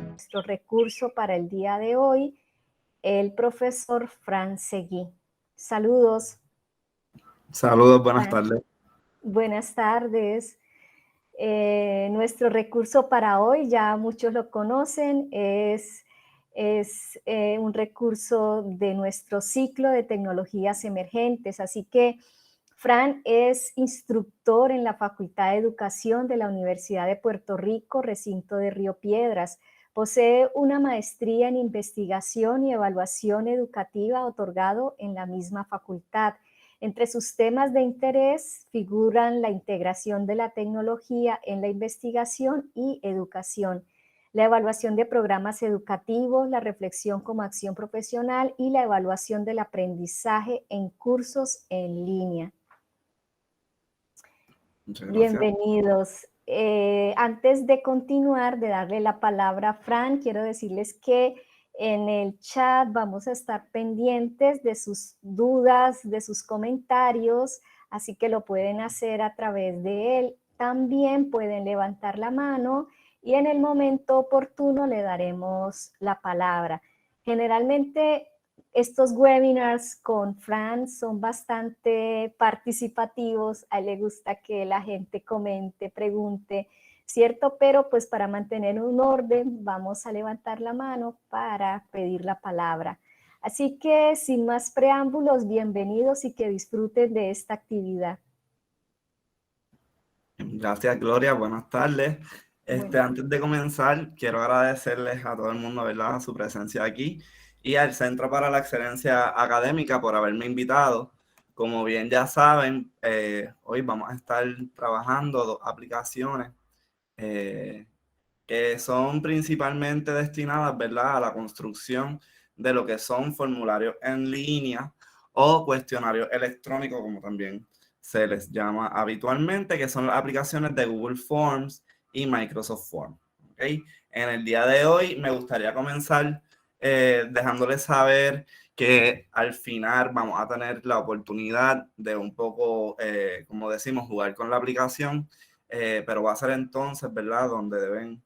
Nuestro recurso para el día de hoy, el profesor Fran Seguí. Saludos. Saludos, buenas tardes. Buenas tardes. Nuestro recurso para hoy, ya muchos lo conocen, es un recurso de nuestro ciclo de tecnologías emergentes. Así que Fran es instructor en la Facultad de Educación de la Universidad de Puerto Rico, recinto de Río Piedras. Posee una maestría en investigación y evaluación educativa otorgado en la misma facultad. Entre sus temas de interés figuran la integración de la tecnología en la investigación y educación, la evaluación de programas educativos, la reflexión como acción profesional y la evaluación del aprendizaje en cursos en línea. Muchas gracias. Bienvenidos. Antes de continuar, de darle la palabra a Fran, quiero decirles que en el chat vamos a estar pendientes de sus dudas, de sus comentarios, así que lo pueden hacer a través de él. También pueden levantar la mano y en el momento oportuno le daremos la palabra. Generalmente estos webinars con Fran son bastante participativos, a él le gusta que la gente comente, pregunte, ¿cierto? Pero pues para mantener un orden vamos a levantar la mano para pedir la palabra. Así que sin más preámbulos, bienvenidos y que disfruten de esta actividad. Gracias, Gloria. Buenas tardes. Antes de comenzar, quiero agradecerles a todo el mundo, ¿verdad?, su presencia aquí y al Centro para la Excelencia Académica por haberme invitado. Como bien ya saben, hoy vamos a estar trabajando 2 aplicaciones que son principalmente destinadas, ¿verdad?, a la construcción de lo que son formularios en línea o cuestionarios electrónicos, como también se les llama habitualmente, que son las aplicaciones de Google Forms y Microsoft Forms. ¿Okay? En el día de hoy me gustaría comenzar dejándoles saber que al final vamos a tener la oportunidad de un poco, como decimos, jugar con la aplicación, pero va a ser entonces, ¿verdad?, donde deben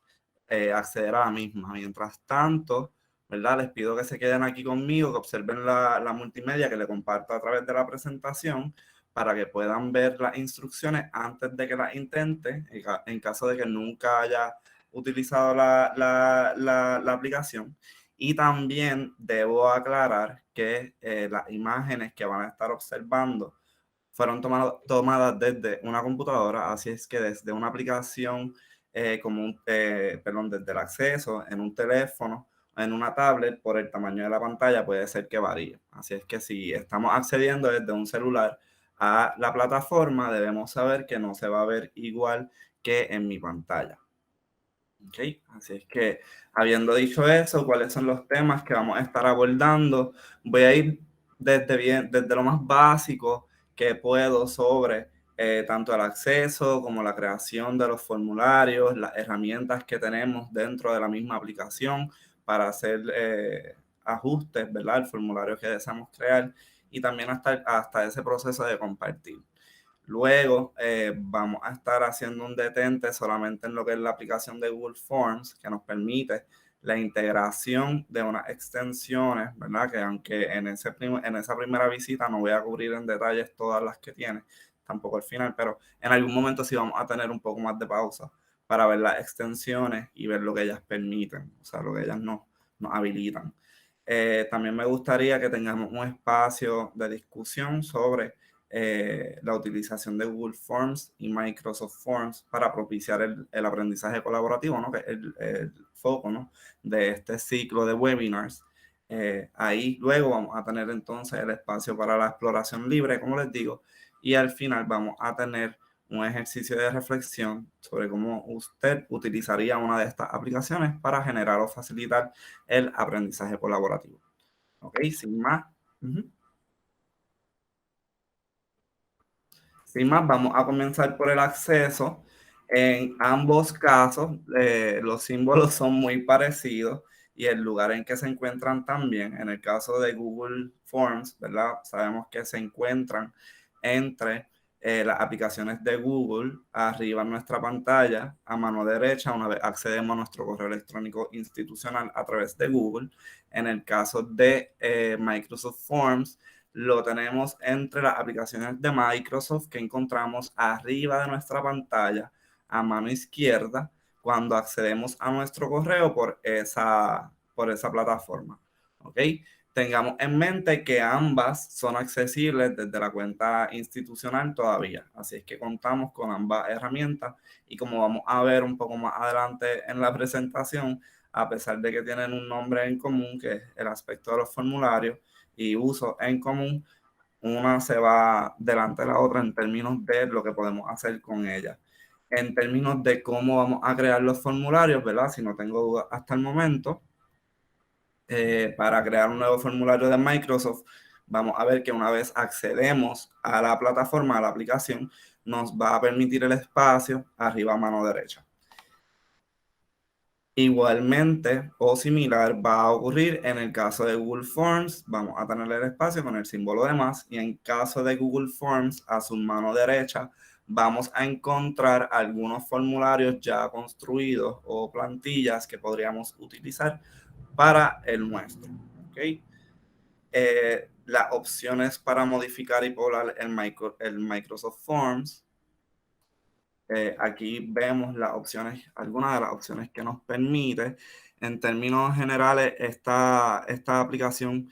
acceder a la misma. Mientras tanto, ¿verdad?, les pido que se queden aquí conmigo, que observen la multimedia que le comparto a través de la presentación para que puedan ver las instrucciones antes de que las intente, en caso de que nunca haya utilizado la aplicación. Y también debo aclarar que las imágenes que van a estar observando fueron tomadas desde una computadora, así es que desde una aplicación desde el acceso en un teléfono, en una tablet, por el tamaño de la pantalla puede ser que varíe. Así es que si estamos accediendo desde un celular a la plataforma, debemos saber que no se va a ver igual que en mi pantalla. Okay. Así es que, habiendo dicho eso, ¿cuáles son los temas que vamos a estar abordando? Voy a ir desde lo más básico que puedo sobre tanto el acceso como la creación de los formularios, las herramientas que tenemos dentro de la misma aplicación para hacer ajustes, ¿verdad?, al formulario que deseamos crear, y también hasta ese proceso de compartir. Luego vamos a estar haciendo un detente solamente en lo que es la aplicación de Google Forms, que nos permite la integración de unas extensiones, ¿verdad?, que aunque en esa primera visita no voy a cubrir en detalles todas las que tiene, tampoco al final, pero en algún momento sí vamos a tener un poco más de pausa para ver las extensiones y ver lo que ellas permiten, o sea, lo que ellas nos habilitan. También me gustaría que tengamos un espacio de discusión sobre la utilización de Google Forms y Microsoft Forms para propiciar el aprendizaje colaborativo, ¿no?, que es el foco, ¿no?, de este ciclo de webinars. Ahí luego vamos a tener entonces el espacio para la exploración libre, como les digo, y al final vamos a tener un ejercicio de reflexión sobre cómo usted utilizaría una de estas aplicaciones para generar o facilitar el aprendizaje colaborativo. ¿Ok? Sin más. Sin más, vamos a comenzar por el acceso. En ambos casos, los símbolos son muy parecidos y el lugar en que se encuentran también. En el caso de Google Forms, ¿verdad?, sabemos que se encuentran entre las aplicaciones de Google arriba en nuestra pantalla, a mano derecha, una vez accedemos a nuestro correo electrónico institucional a través de Google. En el caso de Microsoft Forms, lo tenemos entre las aplicaciones de Microsoft que encontramos arriba de nuestra pantalla, a mano izquierda, cuando accedemos a nuestro correo por esa plataforma. ¿Ok? Tengamos en mente que ambas son accesibles desde la cuenta institucional todavía. Así es que contamos con ambas herramientas y como vamos a ver un poco más adelante en la presentación, a pesar de que tienen un nombre en común, que es el aspecto de los formularios y uso en común, una se va delante de la otra en términos de lo que podemos hacer con ella. En términos de cómo vamos a crear los formularios, ¿verdad? Si no tengo dudas hasta el momento, para crear un nuevo formulario de Microsoft, vamos a ver que una vez accedemos a la plataforma, a la aplicación, nos va a permitir el espacio arriba a mano derecha. Igualmente o similar va a ocurrir en el caso de Google Forms. Vamos a tener el espacio con el símbolo de más y en caso de Google Forms, a su mano derecha, vamos a encontrar algunos formularios ya construidos o plantillas que podríamos utilizar para el nuestro. ¿Okay? Las opciones para modificar y poblar el Microsoft Forms. Aquí vemos las opciones, algunas de las opciones que nos permite. En términos generales, esta aplicación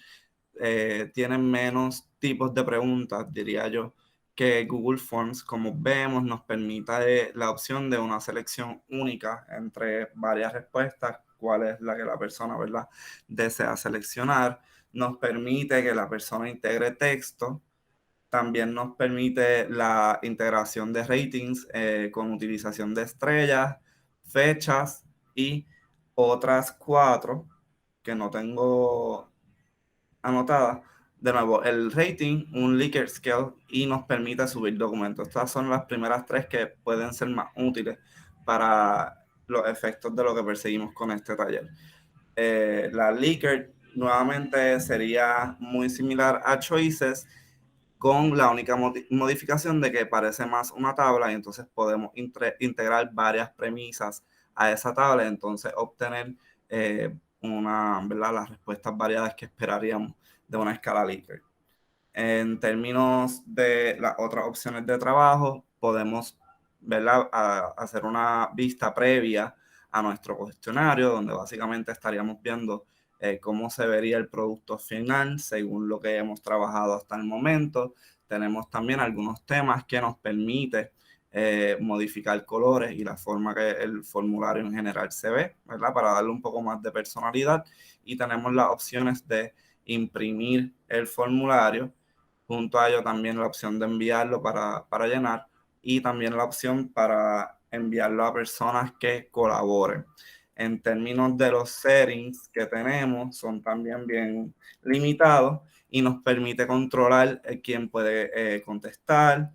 tiene menos tipos de preguntas, diría yo, que Google Forms. Como vemos, nos permite la opción de una selección única entre varias respuestas, cuál es la que la persona, ¿verdad?, desea seleccionar. Nos permite que la persona integre texto. También nos permite la integración de ratings con utilización de estrellas, fechas y otras 4 que no tengo anotadas. De nuevo, el rating, un Likert scale y nos permite subir documentos. Estas son las primeras 3 que pueden ser más útiles para los efectos de lo que perseguimos con este taller. La Likert nuevamente sería muy similar a Choices, con la única modificación de que parece más una tabla y entonces podemos integrar varias premisas a esa tabla y entonces obtener ¿verdad?, las respuestas variadas que esperaríamos de una escala Likert. En términos de las otras opciones de trabajo, podemos, ¿verdad?, hacer una vista previa a nuestro cuestionario, donde básicamente estaríamos viendo cómo se vería el producto final según lo que hemos trabajado hasta el momento. Tenemos también algunos temas que nos permiten modificar colores y la forma que el formulario en general se ve, ¿verdad?, para darle un poco más de personalidad. Y tenemos las opciones de imprimir el formulario. Junto a ello también la opción de enviarlo para llenar y también la opción para enviarlo a personas que colaboren. En términos de los settings que tenemos, son también bien limitados y nos permite controlar quién puede contestar,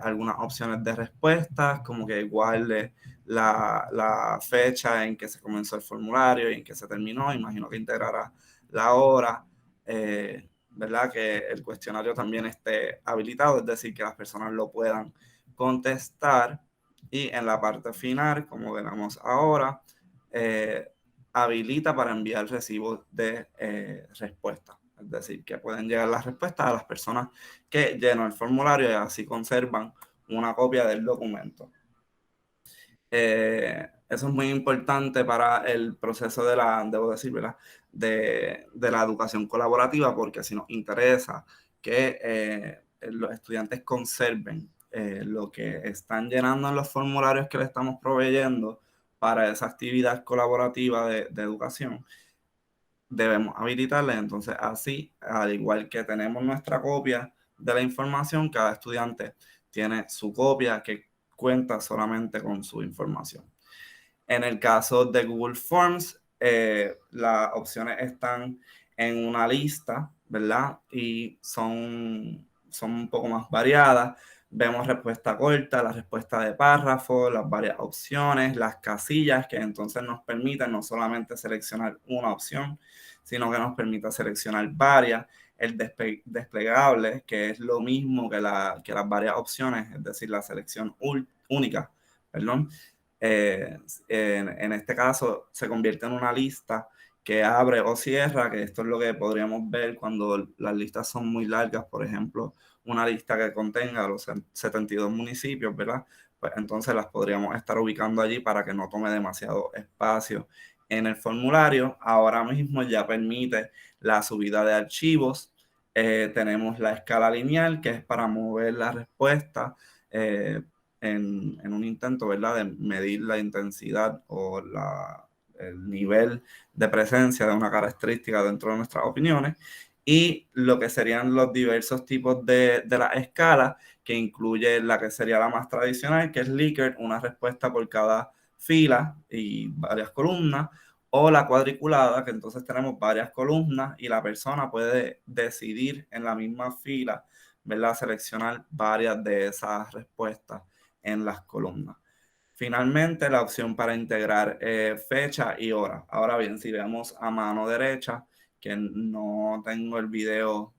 algunas opciones de respuestas, como que guarde la fecha en que se comenzó el formulario y en que se terminó. Imagino que integrará la hora, ¿verdad?, que el cuestionario también esté habilitado, es decir, que las personas lo puedan contestar. Y en la parte final, como veremos ahora, habilita para enviar recibos de respuesta. Es decir, que pueden llegar las respuestas a las personas que llenan el formulario y así conservan una copia del documento. Eso es muy importante para el proceso de debo decir, ¿verdad?, de la educación colaborativa, porque si nos interesa que los estudiantes conserven lo que están llenando en los formularios que le estamos proveyendo para esa actividad colaborativa de educación, debemos habilitarle. Entonces, así, al igual que tenemos nuestra copia de la información, cada estudiante tiene su copia que cuenta solamente con su información. En el caso de Google Forms, las opciones están en una lista, ¿verdad? Y son un poco más variadas. Vemos respuesta corta, la respuesta de párrafo, las varias opciones, las casillas que entonces nos permiten no solamente seleccionar una opción, sino que nos permite seleccionar varias. el desplegable, que es lo mismo que las varias opciones, es decir, la selección única, perdón. En este caso se convierte en una lista que abre o cierra, que esto es lo que podríamos ver cuando las listas son muy largas, por ejemplo, una lista que contenga los 72 municipios, ¿verdad? Pues entonces las podríamos estar ubicando allí para que no tome demasiado espacio en el formulario. Ahora mismo ya permite la subida de archivos. Tenemos la escala lineal, que es para mover la respuesta en un intento, ¿verdad?, de medir la intensidad o el nivel de presencia de una característica dentro de nuestras opiniones. Y lo que serían los diversos tipos de la escala, que incluye la que sería la más tradicional, que es Likert, una respuesta por cada fila y varias columnas, o la cuadriculada, que entonces tenemos varias columnas y la persona puede decidir en la misma fila, ¿verdad?, seleccionar varias de esas respuestas en las columnas. Finalmente, la opción para integrar fecha y hora. Ahora bien, si vemos a mano derecha, que no tengo el video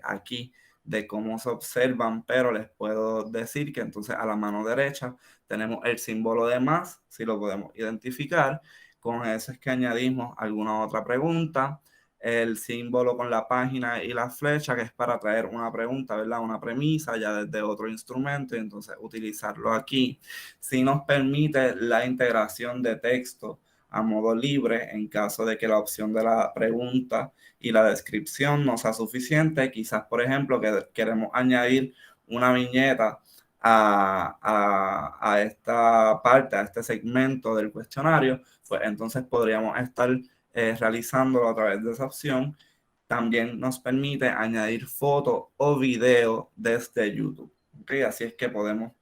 aquí de cómo se observan, pero les puedo decir que entonces a la mano derecha tenemos el símbolo de más, si lo podemos identificar. Con eso es que añadimos alguna otra pregunta, el símbolo con la página y la flecha, que es para traer una pregunta, ¿verdad? Una premisa ya desde otro instrumento y entonces utilizarlo aquí. Si nos permite la integración de texto a modo libre en caso de que la opción de la pregunta y la descripción no sea suficiente. Quizás, por ejemplo, que queremos añadir una viñeta a esta parte, a este segmento del cuestionario, pues entonces podríamos estar realizándolo a través de esa opción. También nos permite añadir fotos o video desde YouTube. ¿Okay? Así es que podemos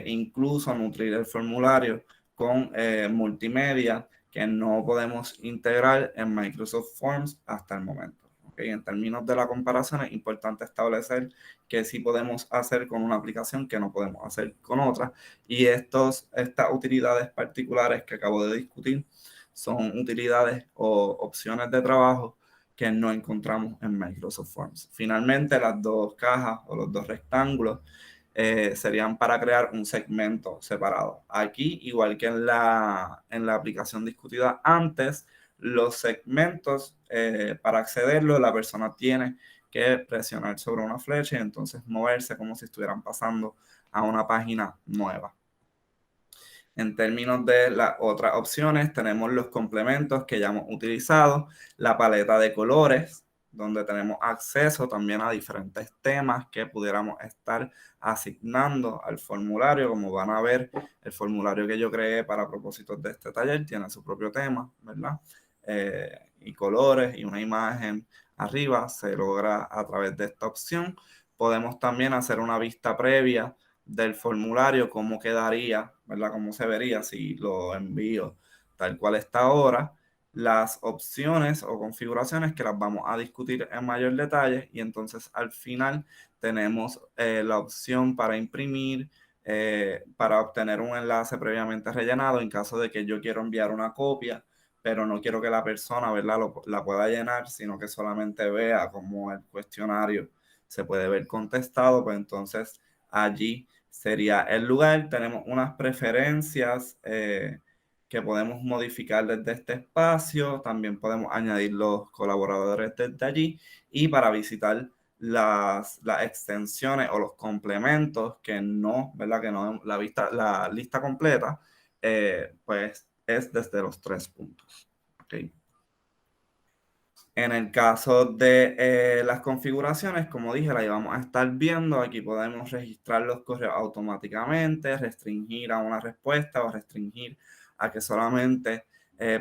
incluso nutrir el formulario con multimedia que no podemos integrar en Microsoft Forms hasta el momento. ¿Okay? En términos de la comparación es importante establecer que sí podemos hacer con una aplicación que no podemos hacer con otra, y estas utilidades particulares que acabo de discutir son utilidades o opciones de trabajo que no encontramos en Microsoft Forms. Finalmente, las dos cajas o los dos rectángulos serían para crear un segmento separado. Aquí, igual que en la aplicación discutida antes, los segmentos, para accederlo, la persona tiene que presionar sobre una flecha y entonces moverse como si estuvieran pasando a una página nueva. En términos de las otras opciones, tenemos los complementos que ya hemos utilizado, la paleta de colores, donde tenemos acceso también a diferentes temas que pudiéramos estar asignando al formulario. Como van a ver, el formulario que yo creé para propósitos de este taller tiene su propio tema, ¿verdad? Y colores y una imagen arriba se logra a través de esta opción. Podemos también hacer una vista previa del formulario, cómo quedaría, ¿verdad? Cómo se vería si lo envío tal cual está ahora, las opciones o configuraciones que las vamos a discutir en mayor detalle, y entonces al final tenemos la opción para imprimir, para obtener un enlace previamente rellenado en caso de que yo quiero enviar una copia, pero no quiero que la persona, ¿verdad?, la pueda llenar, sino que solamente vea cómo el cuestionario se puede ver contestado. Pues entonces allí sería el lugar. Tenemos unas preferencias que podemos modificar desde este espacio. También podemos añadir los colaboradores desde allí. Y para visitar las extensiones o los complementos que no, ¿verdad?, que no la lista completa, pues es desde los 3 puntos. ¿Okay? En el caso de las configuraciones, como dije, la íbamos a estar viendo. Aquí podemos registrar los correos automáticamente, restringir a una respuesta o restringir a que solamente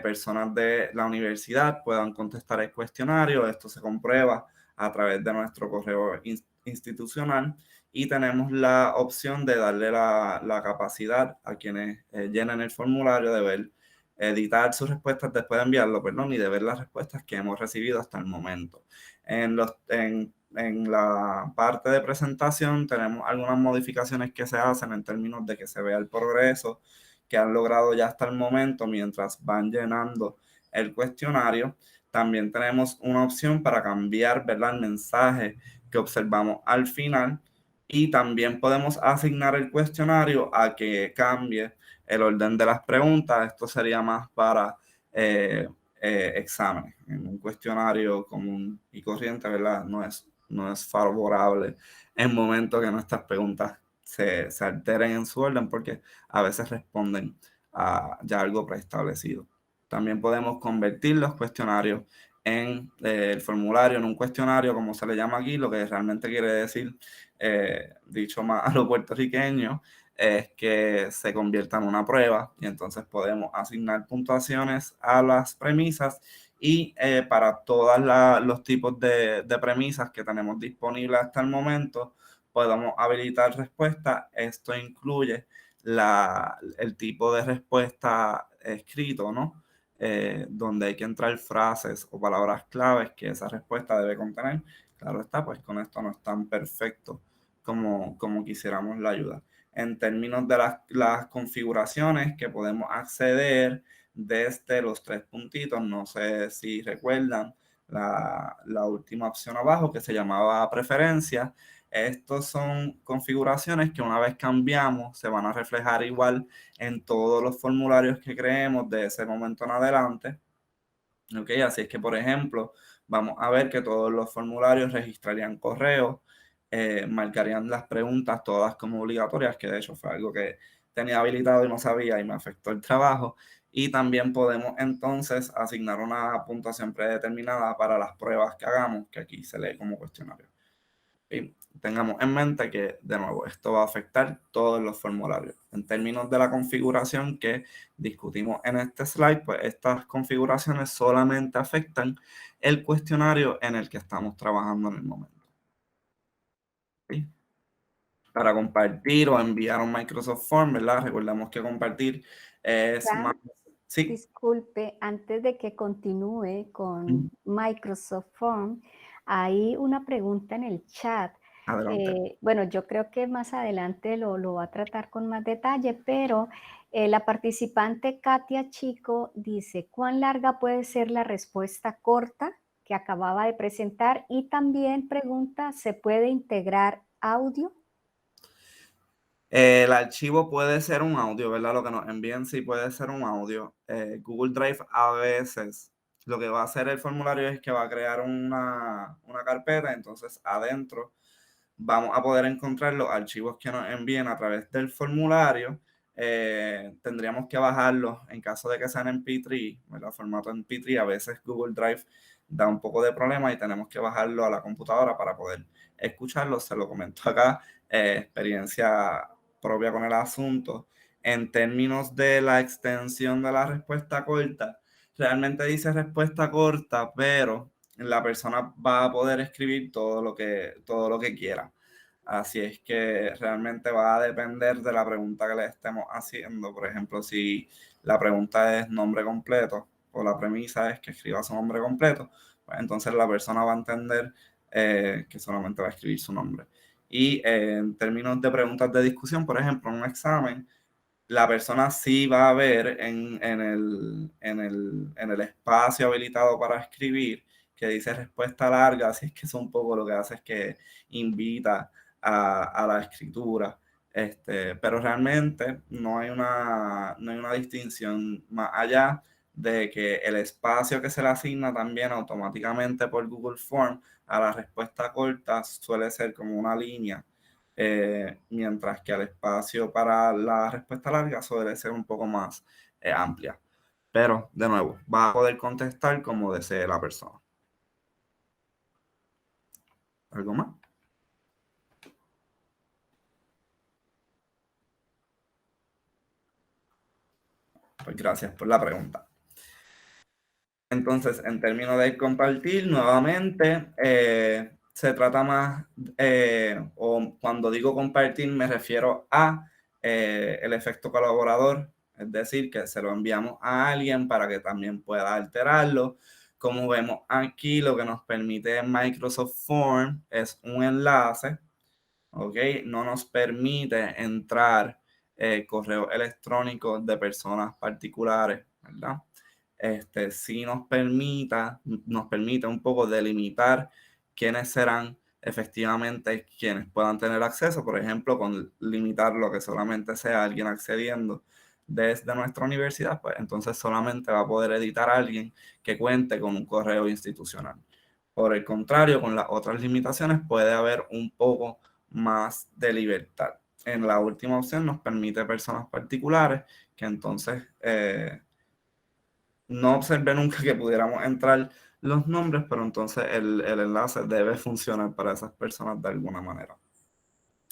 personas de la universidad puedan contestar el cuestionario. Esto se comprueba a través de nuestro correo institucional, y tenemos la opción de darle la capacidad a quienes llenen el formulario de ver, editar sus respuestas después de enviarlo, perdón, y de ver las respuestas que hemos recibido hasta el momento. En la parte de presentación tenemos algunas modificaciones que se hacen en términos de que se vea el progreso que han logrado ya hasta el momento mientras van llenando el cuestionario. También tenemos una opción para cambiar, ¿verdad?, el mensaje que observamos al final. Y también podemos asignar el cuestionario a que cambie el orden de las preguntas. Esto sería más para exámenes. En un cuestionario común y corriente, ¿verdad? No es favorable en el momento que nuestras preguntas se alteren en su orden porque a veces responden a ya algo preestablecido. También podemos convertir los cuestionarios en el formulario, en un cuestionario, como se le llama aquí, lo que realmente quiere decir, dicho más a lo puertorriqueño, es que se convierta en una prueba y entonces podemos asignar puntuaciones a las premisas y para todos los tipos de premisas que tenemos disponibles hasta el momento, podemos habilitar respuesta. Esto incluye el tipo de respuesta escrito, ¿no? Donde hay que entrar frases o palabras claves que esa respuesta debe contener. Claro está, pues con esto no es tan perfecto como quisiéramos la ayuda. En términos de las configuraciones que podemos acceder desde los tres puntitos, no sé si recuerdan la última opción abajo que se llamaba preferencias. Estos son configuraciones que una vez cambiamos se van a reflejar igual en todos los formularios que creemos de ese momento en adelante. ¿Ok? Así es que, por ejemplo, vamos a ver que todos los formularios registrarían correos, marcarían las preguntas todas como obligatorias, que de hecho fue algo que tenía habilitado y no sabía y me afectó el trabajo. Y también podemos entonces asignar una puntuación predeterminada para las pruebas que hagamos, que aquí se lee como cuestionario. Y tengamos en mente que, de nuevo, esto va a afectar todos los formularios. En términos de la configuración que discutimos en este slide, pues estas configuraciones solamente afectan el cuestionario en el que estamos trabajando en el momento. ¿Sí? Para compartir o enviar un Microsoft Form, ¿verdad? Recordemos que compartir es Fran, más... Sí. disculpe, antes de que continúe con Microsoft Form, hay una pregunta en el chat. Adelante. Bueno, yo creo que más adelante lo va a tratar con más detalle, pero la participante Katia Chico dice, ¿cuán larga puede ser la respuesta corta que acababa de presentar? Y también pregunta, ¿se puede integrar audio? El archivo puede ser un audio, ¿verdad? Lo que nos envíen sí puede ser un audio. Google Drive a veces lo que va a hacer el formulario es que va a crear una carpeta, entonces adentro vamos a poder encontrar los archivos que nos envíen a través del formulario. Tendríamos que bajarlos en caso de que sean en MP3, ¿verdad? Formato en MP3, a veces Google Drive da un poco de problema y tenemos que bajarlo a la computadora para poder escucharlo. Se lo comento acá, experiencia propia con el asunto. En términos de la extensión de la respuesta corta, realmente dice respuesta corta, pero la persona va a poder escribir todo lo que quiera. Así es que realmente va a depender de la pregunta que le estemos haciendo. Por ejemplo, si la pregunta es nombre completo o la premisa es que escriba su nombre completo, pues entonces la persona va a entender que solamente va a escribir su nombre. Y en términos de preguntas de discusión, por ejemplo, en un examen, la persona sí va a ver en el espacio habilitado para escribir que dice respuesta larga, así es que eso un poco lo que hace es que invita a la escritura. Pero realmente no hay una distinción más allá de que el espacio que se le asigna también automáticamente por Google Form a la respuesta corta suele ser como una línea, mientras que el espacio para la respuesta larga suele ser un poco más amplia. Pero, de nuevo, va a poder contestar como desee la persona. ¿Algo más? Pues gracias por la pregunta. Entonces, en términos de compartir, nuevamente, se trata más, o cuando digo compartir me refiero a el efecto colaborador, es decir, que se lo enviamos a alguien para que también pueda alterarlo. Como vemos aquí, lo que nos permite Microsoft Form es un enlace, ¿ok? No nos permite entrar correos electrónicos de personas particulares, ¿verdad? sí nos permite un poco delimitar quiénes serán efectivamente quienes puedan tener acceso, por ejemplo, con limitarlo a que solamente sea alguien accediendo desde nuestra universidad, pues entonces solamente va a poder editar a alguien que cuente con un correo institucional. Por el contrario, con las otras limitaciones puede haber un poco más de libertad. En la última opción nos permite personas particulares que entonces no observé nunca que pudiéramos entrar los nombres, pero entonces el enlace debe funcionar para esas personas de alguna manera.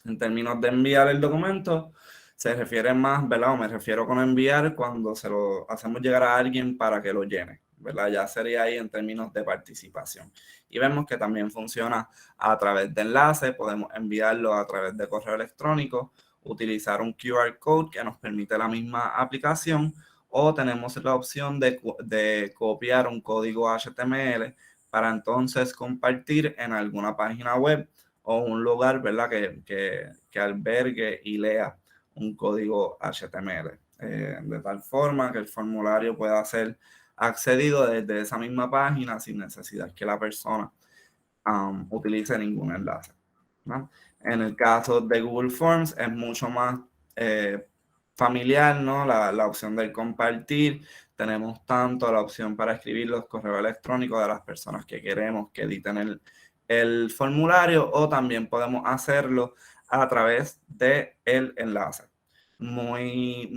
En términos de enviar el documento, se refiere más, ¿verdad? O me refiero con enviar cuando se lo hacemos llegar a alguien para que lo llene, ¿verdad? Ya sería ahí en términos de participación. Y vemos que también funciona a través de enlace, podemos enviarlo a través de correo electrónico, utilizar un QR code que nos permite la misma aplicación, o tenemos la opción de copiar un código HTML para entonces compartir en alguna página web o un lugar, ¿verdad? Que albergue y lea un código HTML, de tal forma que el formulario pueda ser accedido desde esa misma página sin necesidad que la persona utilice ningún enlace, ¿no? En el caso de Google Forms es mucho más familiar, ¿no? La opción del compartir. Tenemos tanto la opción para escribir los correos electrónicos de las personas que queremos que editen el formulario, o también podemos hacerlo a través del enlace. Muy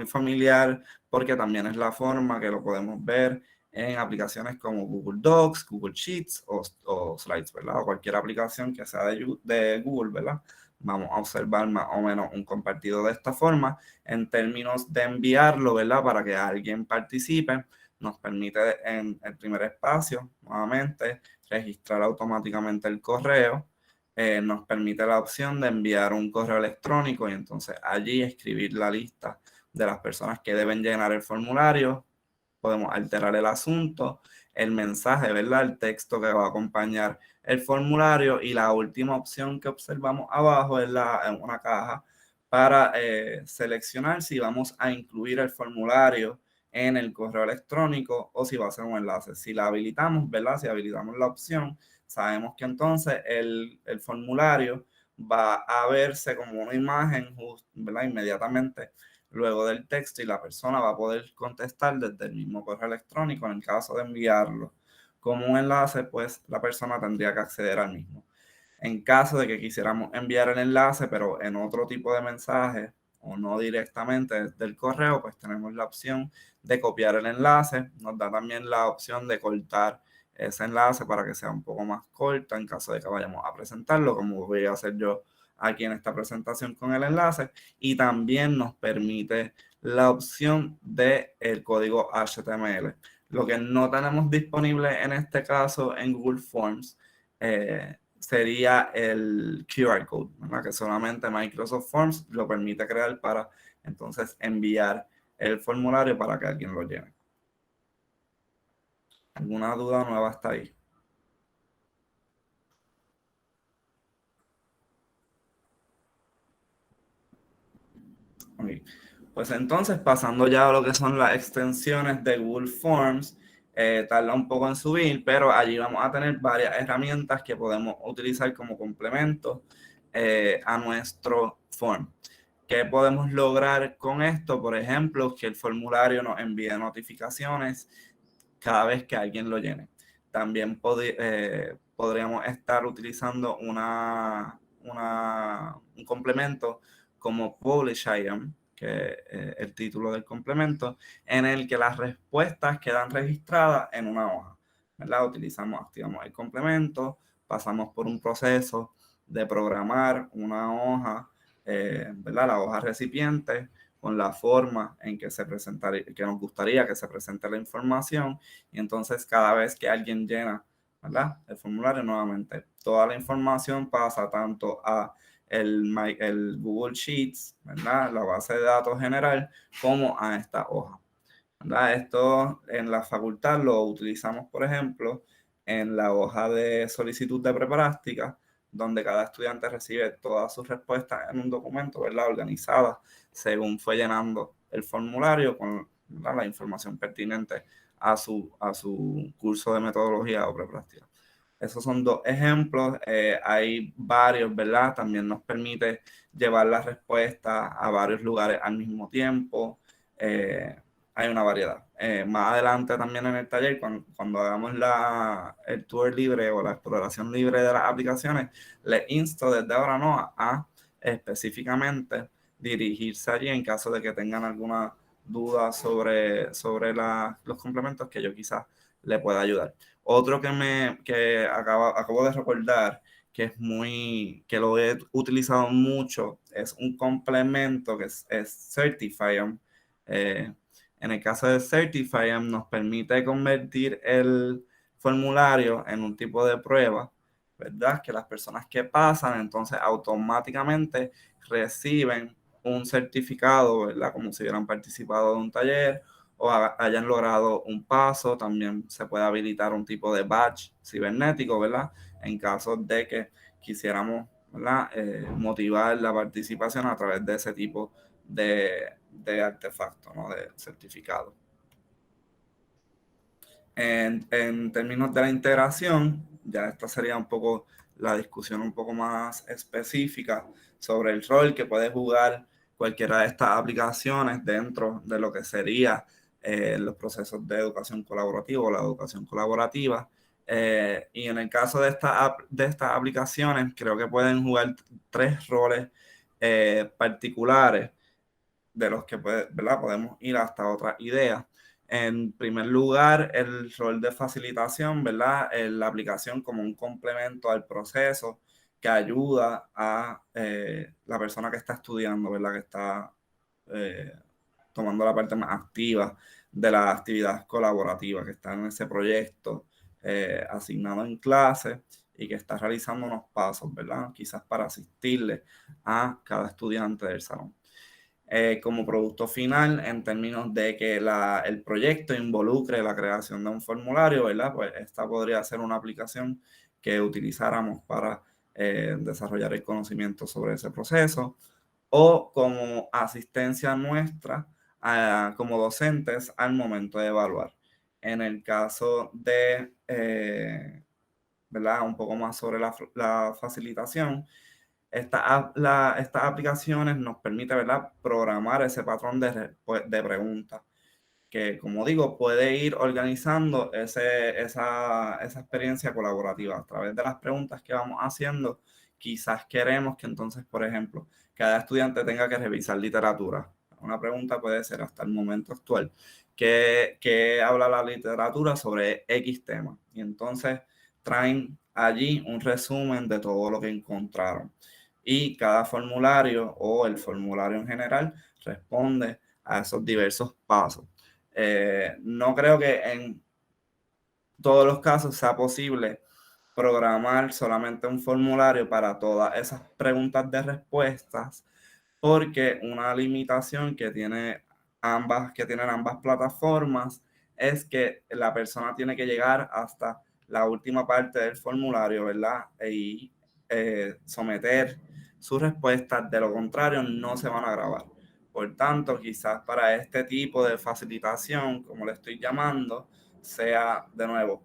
familiar, porque también es la forma que lo podemos ver en aplicaciones como Google Docs, Google Sheets o Slides, ¿verdad? O cualquier aplicación que sea de Google, ¿verdad? Vamos a observar más o menos un compartido de esta forma. En términos de enviarlo, ¿verdad? Para que alguien participe, nos permite en el primer espacio, nuevamente, registrar automáticamente el correo. Nos permite la opción de enviar un correo electrónico y entonces allí escribir la lista de las personas que deben llenar el formulario. Podemos alterar el asunto, el mensaje, ¿verdad? El texto que va a acompañar el formulario, y la última opción que observamos abajo es en una caja para seleccionar si vamos a incluir el formulario en el correo electrónico o si va a ser un enlace. Si la habilitamos, ¿verdad? Si habilitamos la opción, sabemos que entonces el formulario va a verse como una imagen, ¿verdad? Inmediatamente luego del texto, y la persona va a poder contestar desde el mismo correo electrónico. En el caso de enviarlo como un enlace, pues la persona tendría que acceder al mismo. En caso de que quisiéramos enviar el enlace, pero en otro tipo de mensaje o no directamente desde el correo, pues tenemos la opción de copiar el enlace. Nos da también la opción de cortar ese enlace para que sea un poco más corta en caso de que vayamos a presentarlo, como voy a hacer yo aquí en esta presentación con el enlace. Y también nos permite la opción de el código HTML. Lo que no tenemos disponible en este caso en Google Forms sería el QR code, ¿verdad? Que solamente Microsoft Forms lo permite crear para entonces enviar el formulario para que alguien lo llene. ¿Alguna duda nueva hasta ahí? Okay. Pues entonces, pasando ya a lo que son las extensiones de Google Forms, tarda un poco en subir, pero allí vamos a tener varias herramientas que podemos utilizar como complemento a nuestro form. ¿Qué podemos lograr con esto? Por ejemplo, que el formulario nos envíe notificaciones cada vez que alguien lo llene. También podríamos estar utilizando un complemento como Publish Item, que es el título del complemento, en el que las respuestas quedan registradas en una hoja, ¿verdad? Activamos el complemento, pasamos por un proceso de programar una hoja, ¿verdad? La hoja recipiente, con la forma en que se presentaría, que nos gustaría que se presente la información, y entonces cada vez que alguien llena, ¿verdad?, el formulario, nuevamente toda la información pasa tanto a el Google Sheets, ¿verdad?, la base de datos general, como a esta hoja, ¿verdad? Esto en la facultad lo utilizamos, por ejemplo, en la hoja de solicitud de prepráctica, donde cada estudiante recibe todas sus respuestas en un documento, ¿verdad?, organizada según fue llenando el formulario con ¿verdad?, la información pertinente a su curso de metodología o prepráctica. Esos son dos ejemplos, hay varios, ¿verdad? También nos permite llevar las respuestas a varios lugares al mismo tiempo. Hay una variedad. Más adelante también en el taller, cuando hagamos el tour libre o la exploración libre de las aplicaciones, les insto desde ahora a específicamente dirigirse allí en caso de que tengan alguna duda sobre los complementos que yo quizás le pueda ayudar. Otro que acabo de recordar, que lo he utilizado mucho, es un complemento que es Certify. En el caso de Certify, nos permite convertir el formulario en un tipo de prueba, ¿verdad? Que las personas que pasan, entonces automáticamente reciben un certificado, ¿verdad? Como si hubieran participado de un taller o hayan logrado un paso. También se puede habilitar un tipo de badge cibernético, ¿verdad? En caso de que quisiéramos, ¿verdad?, motivar la participación a través de ese tipo de artefacto, ¿no?, de certificado. En términos de la integración, ya esta sería un poco la discusión un poco más específica sobre el rol que puede jugar cualquiera de estas aplicaciones dentro de lo que sería los procesos de educación colaborativa o la educación colaborativa. Y en el caso de estas aplicaciones, creo que pueden jugar tres roles particulares, de los que ¿verdad?, podemos ir hasta otras ideas. En primer lugar, el rol de facilitación, ¿verdad? La aplicación como un complemento al proceso que ayuda a la persona que está estudiando, ¿verdad?, que está eh, tomando la parte más activa de la actividad colaborativa, que está en ese proyecto asignado en clase y que está realizando unos pasos, ¿verdad?, quizás para asistirle a cada estudiante del salón. Como producto final, en términos de que el proyecto involucre la creación de un formulario, ¿verdad? Pues esta podría ser una aplicación que utilizáramos para desarrollar el conocimiento sobre ese proceso, o como asistencia nuestra como docentes al momento de evaluar. En el caso de, ¿verdad?, un poco más sobre la facilitación, estas aplicaciones nos permiten, ¿verdad?, programar ese patrón de preguntas que, como digo, puede ir organizando esa experiencia colaborativa a través de las preguntas que vamos haciendo. Quizás queremos que entonces, por ejemplo, cada estudiante tenga que revisar literatura. Una pregunta puede ser hasta el momento actual, ¿qué habla la literatura sobre X tema? Y entonces traen allí un resumen de todo lo que encontraron. Y cada formulario o el formulario en general responde a esos diversos pasos. No creo que en todos los casos sea posible programar solamente un formulario para todas esas preguntas de respuestas, porque una limitación que tienen ambas plataformas es que la persona tiene que llegar hasta la última parte del formulario, ¿verdad? Y someter sus respuestas. De lo contrario, no se van a grabar. Por tanto, quizás para este tipo de facilitación, como le estoy llamando, sea de nuevo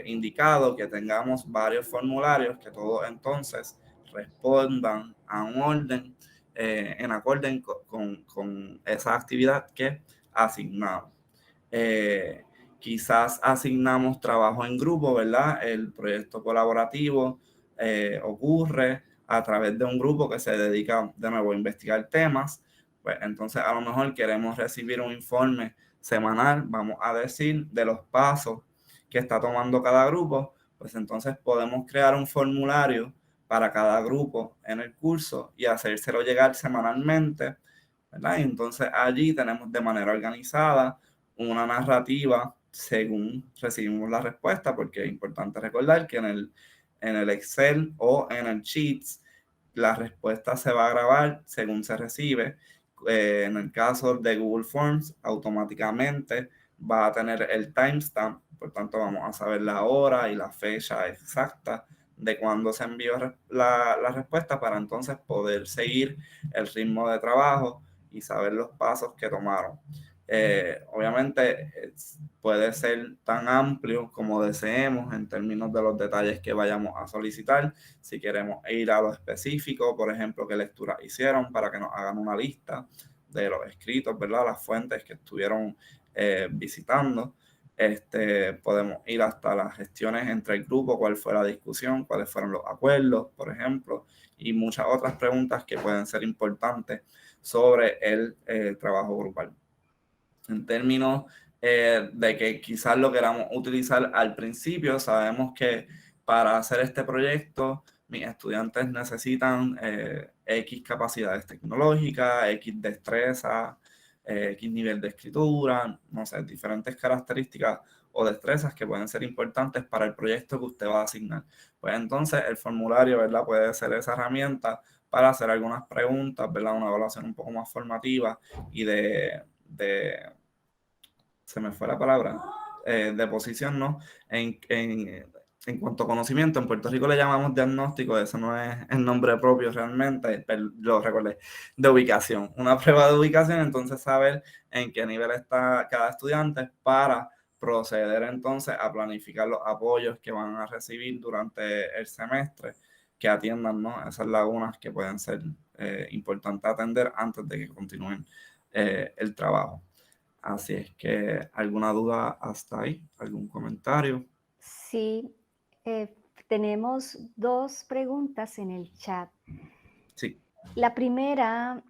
indicado que tengamos varios formularios que todos entonces respondan a un orden en acorde con esa actividad que asignamos. Quizás asignamos trabajo en grupo, ¿verdad? El proyecto colaborativo ocurre a través de un grupo que se dedica de nuevo a investigar temas. Pues entonces a lo mejor queremos recibir un informe semanal, vamos a decir, de los pasos que está tomando cada grupo. Pues entonces podemos crear un formulario para cada grupo en el curso y hacérselo llegar semanalmente, ¿verdad? Y entonces allí tenemos de manera organizada una narrativa según recibimos la respuesta, porque es importante recordar que en el Excel o en el Sheets la respuesta se va a grabar según se recibe. En el caso de Google Forms, automáticamente va a tener el timestamp, por tanto vamos a saber la hora y la fecha exacta de cuándo se envió la respuesta, para entonces poder seguir el ritmo de trabajo y saber los pasos que tomaron. Obviamente puede ser tan amplio como deseemos en términos de los detalles que vayamos a solicitar. Si queremos ir a lo específico, por ejemplo, qué lecturas hicieron para que nos hagan una lista de los escritos, ¿verdad? Las fuentes que estuvieron visitando. Podemos ir hasta las gestiones entre el grupo, cuál fue la discusión, cuáles fueron los acuerdos, por ejemplo, y muchas otras preguntas que pueden ser importantes sobre el trabajo grupal. En términos de que quizás lo queramos utilizar al principio, sabemos que para hacer este proyecto mis estudiantes necesitan X capacidades tecnológicas, X destreza, X nivel de escritura, no sé, diferentes características o destrezas que pueden ser importantes para el proyecto que usted va a asignar. Pues entonces el formulario, ¿verdad? Puede ser esa herramienta para hacer algunas preguntas, ¿verdad? Una evaluación un poco más formativa y se me fue la palabra, de posición, ¿no? En cuanto a conocimiento, en Puerto Rico le llamamos diagnóstico, eso no es el nombre propio realmente, pero lo recordé, de ubicación. Una prueba de ubicación, entonces saber en qué nivel está cada estudiante para proceder entonces a planificar los apoyos que van a recibir durante el semestre, que atiendan, ¿no? Esas lagunas que pueden ser importantes atender antes de que continúen el trabajo. Así es que, ¿alguna duda hasta ahí? ¿Algún comentario? Sí, tenemos 2 preguntas en el chat. Sí. La primera,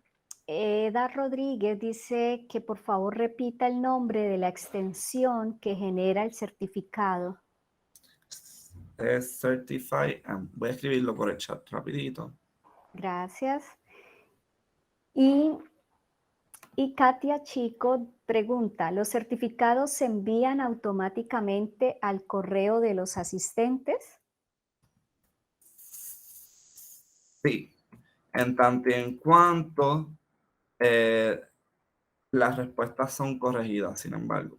Eda Rodríguez dice que por favor repita el nombre de la extensión que genera el certificado. Es Certify. Voy a escribirlo por el chat rapidito. Gracias. Y Katia Chico pregunta, ¿los certificados se envían automáticamente al correo de los asistentes? Sí. En tanto y en cuanto eh, las respuestas son corregidas, sin embargo.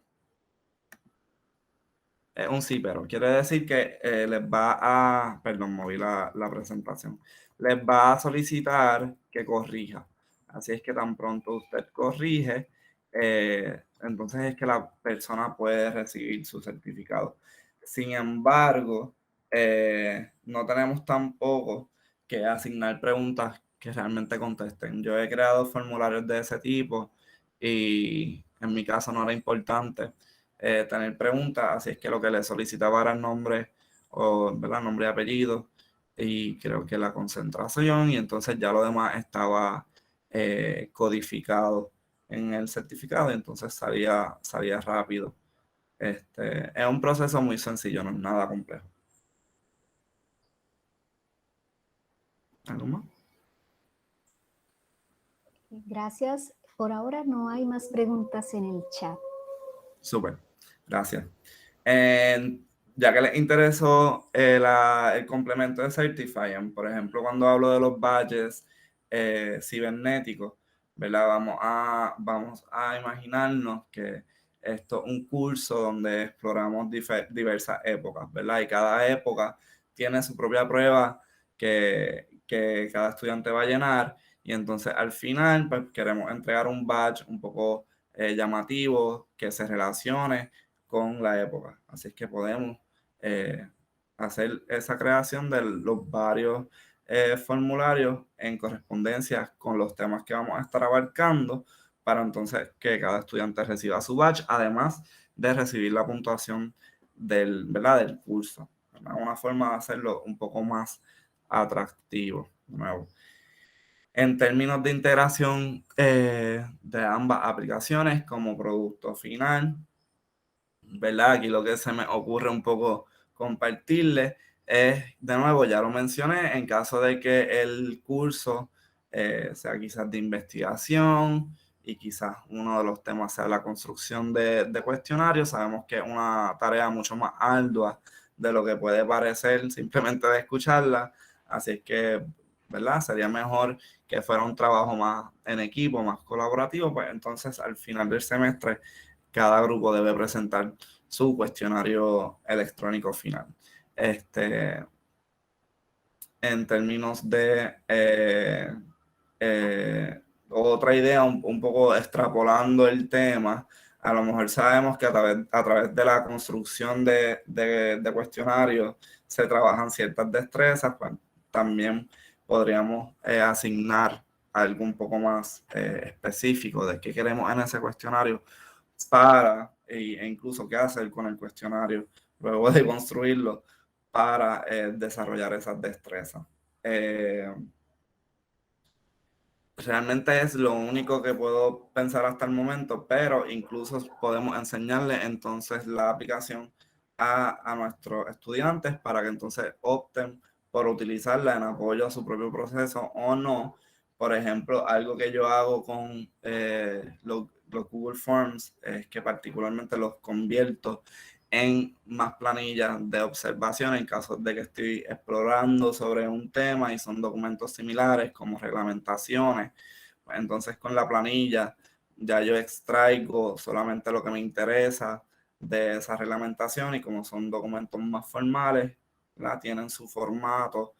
Es un sí, pero quiere decir que les va a, perdón, moví la presentación, les va a solicitar que corrija. Así es que tan pronto usted corrige, entonces es que la persona puede recibir su certificado. Sin embargo, no tenemos tampoco que asignar preguntas que realmente contesten. Yo he creado formularios de ese tipo y en mi caso no era importante tener preguntas, así es que lo que le solicitaba era el nombre, o, ¿verdad? Nombre y apellido, y creo que la concentración, y entonces ya lo demás estaba codificado en el certificado, y entonces salía rápido. Es un proceso muy sencillo, no es nada complejo. ¿Algo más? Gracias. Por ahora no hay más preguntas en el chat. Súper, gracias. Ya que les interesó el complemento de Certifying, por ejemplo, cuando hablo de los badges cibernéticos, ¿verdad? Vamos a imaginarnos que esto es un curso donde exploramos diversas épocas, ¿verdad? Y cada época tiene su propia prueba que cada estudiante va a llenar, y entonces al final pues, queremos entregar un badge un poco llamativo que se relacione con la época. Así es que podemos hacer esa creación de los varios formularios en correspondencia con los temas que vamos a estar abarcando para entonces que cada estudiante reciba su badge, además de recibir la puntuación ¿verdad? Del curso. ¿Verdad? Una forma de hacerlo un poco más atractivo. De nuevo. En términos de integración de ambas aplicaciones como producto final, ¿verdad? Aquí lo que se me ocurre un poco compartirles es, de nuevo, ya lo mencioné, en caso de que el curso sea quizás de investigación y quizás uno de los temas sea la construcción de cuestionarios, sabemos que es una tarea mucho más ardua de lo que puede parecer simplemente de escucharla, así es que, ¿verdad? Sería mejor que fuera un trabajo más en equipo, más colaborativo, pues entonces al final del semestre cada grupo debe presentar su cuestionario electrónico final. En términos de otra idea, un poco extrapolando el tema, a lo mejor sabemos que a través de la construcción de cuestionarios se trabajan ciertas destrezas, pues también podríamos asignar algo un poco más específico de qué queremos en ese cuestionario e incluso qué hacer con el cuestionario luego de construirlo para desarrollar esas destrezas. Realmente es lo único que puedo pensar hasta el momento, pero incluso podemos enseñarle entonces la aplicación a nuestros estudiantes para que entonces opten por utilizarla en apoyo a su propio proceso o no. Por ejemplo, algo que yo hago con los Google Forms es que particularmente los convierto en más planillas de observación en caso de que estoy explorando sobre un tema y son documentos similares como reglamentaciones. Entonces con la planilla ya yo extraigo solamente lo que me interesa de esa reglamentación y como son documentos más formales, tienen su formato,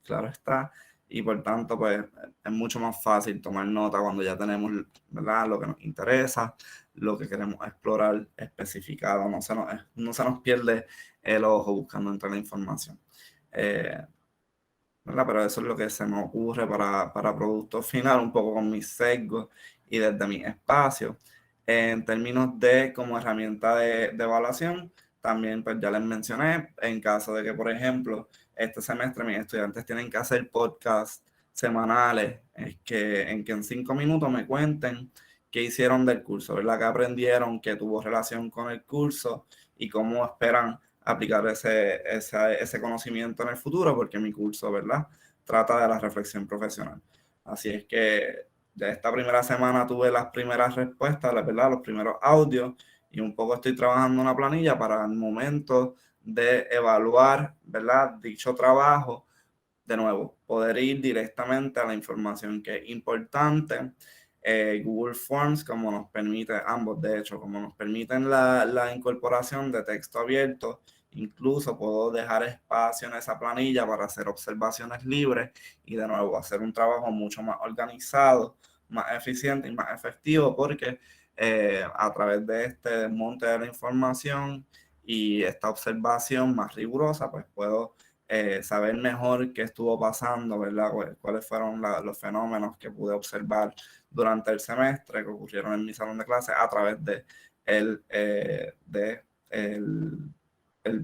claro está, y por tanto pues es mucho más fácil tomar nota cuando ya tenemos, ¿verdad?, lo que nos interesa, lo que queremos explorar especificado, no se nos pierde el ojo buscando entre la información. ¿Verdad? Pero eso es lo que se me ocurre para producto final, un poco con mis sesgos y desde mi espacio. En términos de como herramienta de evaluación, también pues ya les mencioné, en caso de que, por ejemplo, este semestre mis estudiantes tienen que hacer podcasts semanales, en que en 5 minutos me cuenten qué hicieron del curso, ¿verdad? Qué aprendieron, qué tuvo relación con el curso y cómo esperan aplicar ese conocimiento en el futuro, porque mi curso, ¿verdad?, trata de la reflexión profesional. Así es que ya esta primera semana tuve las primeras respuestas, ¿verdad?, los primeros audios, y un poco estoy trabajando una planilla para el momento de evaluar, ¿verdad?, dicho trabajo, de nuevo, poder ir directamente a la información que es importante. Google Forms, como nos permite, ambos de hecho, como nos permiten la incorporación de texto abierto, incluso puedo dejar espacio en esa planilla para hacer observaciones libres y de nuevo hacer un trabajo mucho más organizado, más eficiente y más efectivo, porque a través de este desmonte de la información y esta observación más rigurosa, pues puedo saber mejor qué estuvo pasando, ¿verdad? Cuáles fueron los fenómenos que pude observar durante el semestre que ocurrieron en mi salón de clase a través el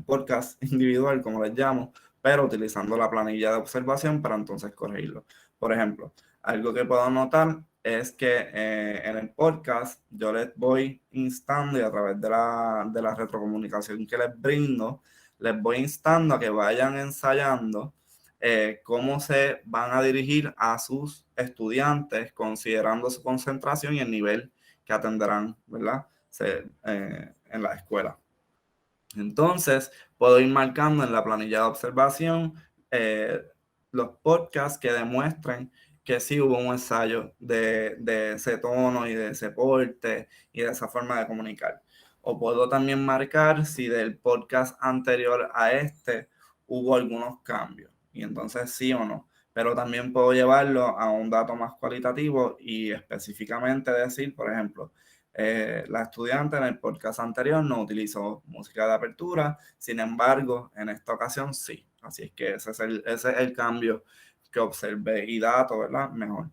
podcast individual, como les llamo, pero utilizando la planilla de observación para entonces corregirlo. Por ejemplo, algo que puedo notar es que en el podcast yo les voy instando y a través de la retrocomunicación que les brindo, les voy instando a que vayan ensayando cómo se van a dirigir a sus estudiantes considerando su concentración y el nivel que atenderán, ¿verdad?, en la escuela. Entonces, puedo ir marcando en la planilla de observación los podcasts que demuestren que sí hubo un ensayo de ese tono y de ese porte y de esa forma de comunicar. O puedo también marcar si del podcast anterior a este hubo algunos cambios. Y entonces sí o no. Pero también puedo llevarlo a un dato más cualitativo y específicamente decir, por ejemplo, la estudiante en el podcast anterior no utilizó música de apertura, sin embargo, en esta ocasión sí. Así es que ese es el cambio que observé y dato, ¿verdad? Mejor.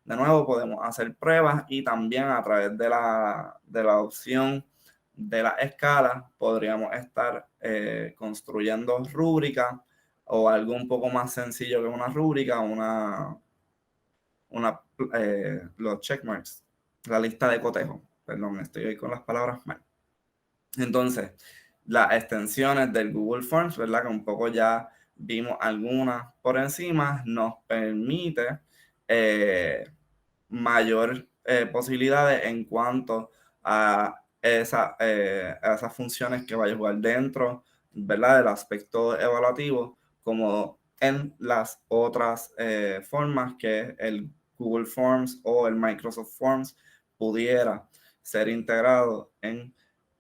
De nuevo, podemos hacer pruebas y también a través de la opción de la escala podríamos estar construyendo rúbricas o algo un poco más sencillo que una rúbrica, los checkmarks, la lista de cotejo. Perdón, estoy hoy con las palabras mal. Entonces, las extensiones del Google Forms, ¿verdad?, que un poco ya vimos algunas por encima, nos permite mayor posibilidades en cuanto a esas funciones que vaya a jugar dentro, ¿verdad?, del aspecto evaluativo, como en las otras formas que el Google Forms o el Microsoft Forms pudiera ser integrado en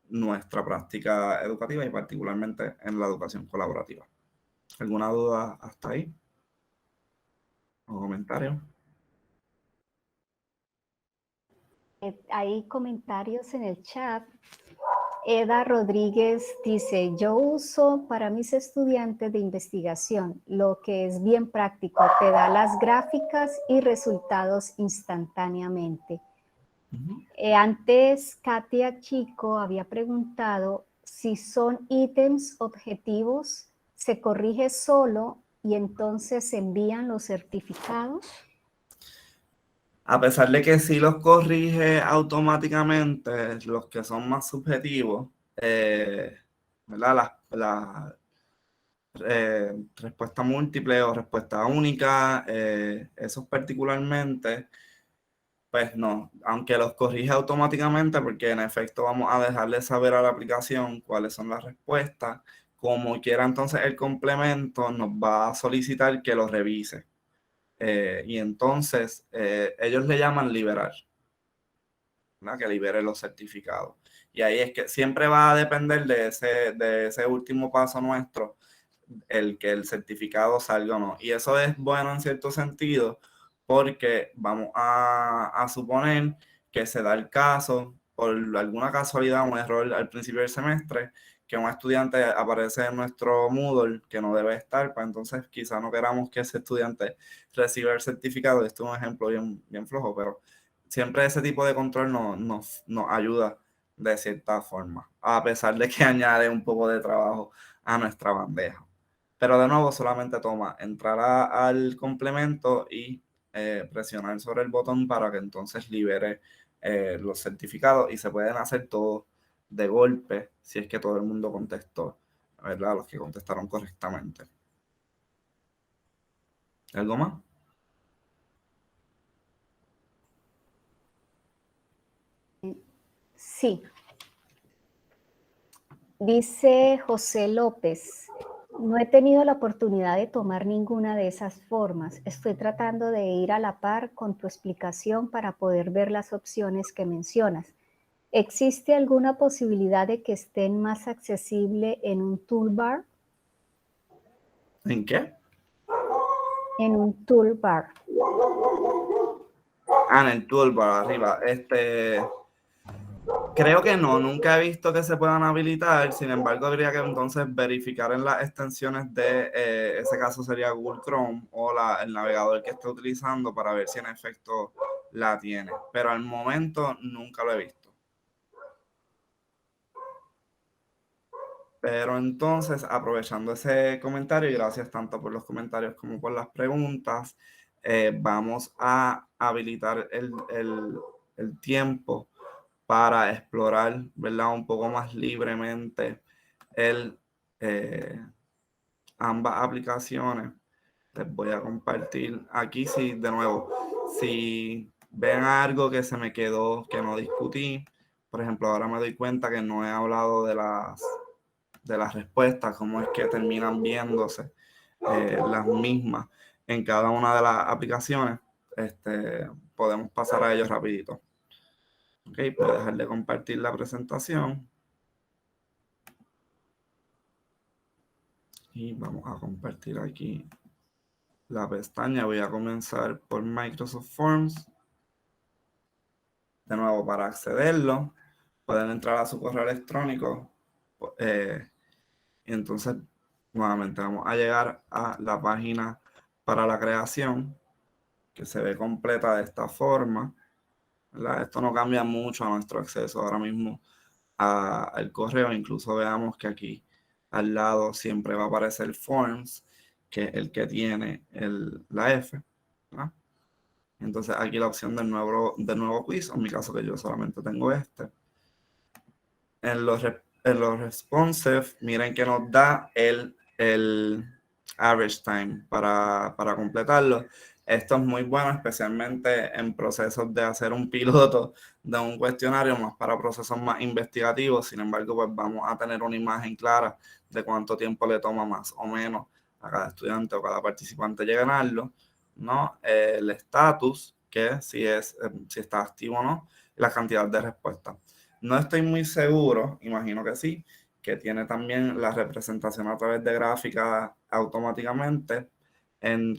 nuestra práctica educativa y particularmente en la educación colaborativa. ¿Alguna duda hasta ahí? ¿O comentario? Hay comentarios en el chat. Eda Rodríguez dice, yo uso para mis estudiantes de investigación, lo que es bien práctico, te da las gráficas y resultados instantáneamente. Antes, Katia Chico había preguntado si son ítems objetivos, se corrige solo y entonces se envían los certificados. A pesar de que sí los corrige automáticamente, los que son más subjetivos, ¿verdad? Respuesta múltiple o respuesta única, esos particularmente, pues no, aunque los corrige automáticamente, porque en efecto vamos a dejarle saber a la aplicación cuáles son las respuestas, como quiera entonces el complemento nos va a solicitar que lo revise. Y entonces ellos le llaman liberar, ¿verdad? Que libere los certificados. Y ahí es que siempre va a depender de ese último paso nuestro, el que el certificado salga o no. Y eso es bueno en cierto sentido, porque vamos a suponer que se da el caso, por alguna casualidad, un error al principio del semestre, que un estudiante aparece en nuestro Moodle que no debe estar, pues entonces quizá no queramos que ese estudiante reciba el certificado. Esto es un ejemplo bien flojo, pero siempre ese tipo de control nos ayuda de cierta forma, a pesar de que añade un poco de trabajo a nuestra bandeja. Pero de nuevo solamente toma entrar al complemento y presionar sobre el botón para que entonces libere los certificados, y se pueden hacer todos de golpe si es que todo el mundo contestó, ¿verdad? Los que contestaron correctamente. ¿Algo más? Sí. Dice José López, no he tenido la oportunidad de tomar ninguna de esas formas. Estoy tratando de ir a la par con tu explicación para poder ver las opciones que mencionas. ¿Existe alguna posibilidad de que estén más accesible en un toolbar? ¿En qué? En un toolbar. En el toolbar arriba. Creo que no, nunca he visto que se puedan habilitar. Sin embargo, habría que entonces verificar en las extensiones de ese caso sería Google Chrome o el navegador que esté utilizando, para ver si en efecto la tiene. Pero al momento nunca lo he visto. Pero entonces, aprovechando ese comentario, y gracias tanto por los comentarios como por las preguntas, vamos a habilitar el tiempo para explorar, ¿verdad? Un poco más libremente el, eh, ambas aplicaciones. Les voy a compartir aquí, sí, de nuevo, si ven algo que se me quedó, que no discutí, por ejemplo, ahora me doy cuenta que no he hablado de las respuestas, cómo es que terminan viéndose las mismas en cada una de las aplicaciones. Podemos pasar a ellos rapidito. Ok, puedo dejar de compartir la presentación. Y vamos a compartir aquí la pestaña. Voy a comenzar por Microsoft Forms. De nuevo, para accederlo, pueden entrar a su correo electrónico. Y entonces, nuevamente, vamos a llegar a la página para la creación, que se ve completa de esta forma, ¿verdad? Esto no cambia mucho a nuestro acceso ahora mismo al correo. Incluso veamos que aquí al lado siempre va a aparecer Forms, que es el que tiene la F, ¿verdad? Entonces aquí la opción del nuevo quiz, en mi caso que yo solamente tengo este. En los responsive, miren que nos da el average time para completarlo. Esto es muy bueno, especialmente en procesos de hacer un piloto de un cuestionario, más para procesos más investigativos. Sin embargo, pues vamos a tener una imagen clara de cuánto tiempo le toma más o menos a cada estudiante o cada participante llenarlo, ¿no? El estatus, que si está activo o no, y la cantidad de respuestas. No estoy muy seguro, imagino que sí, que tiene también la representación a través de gráfica automáticamente. En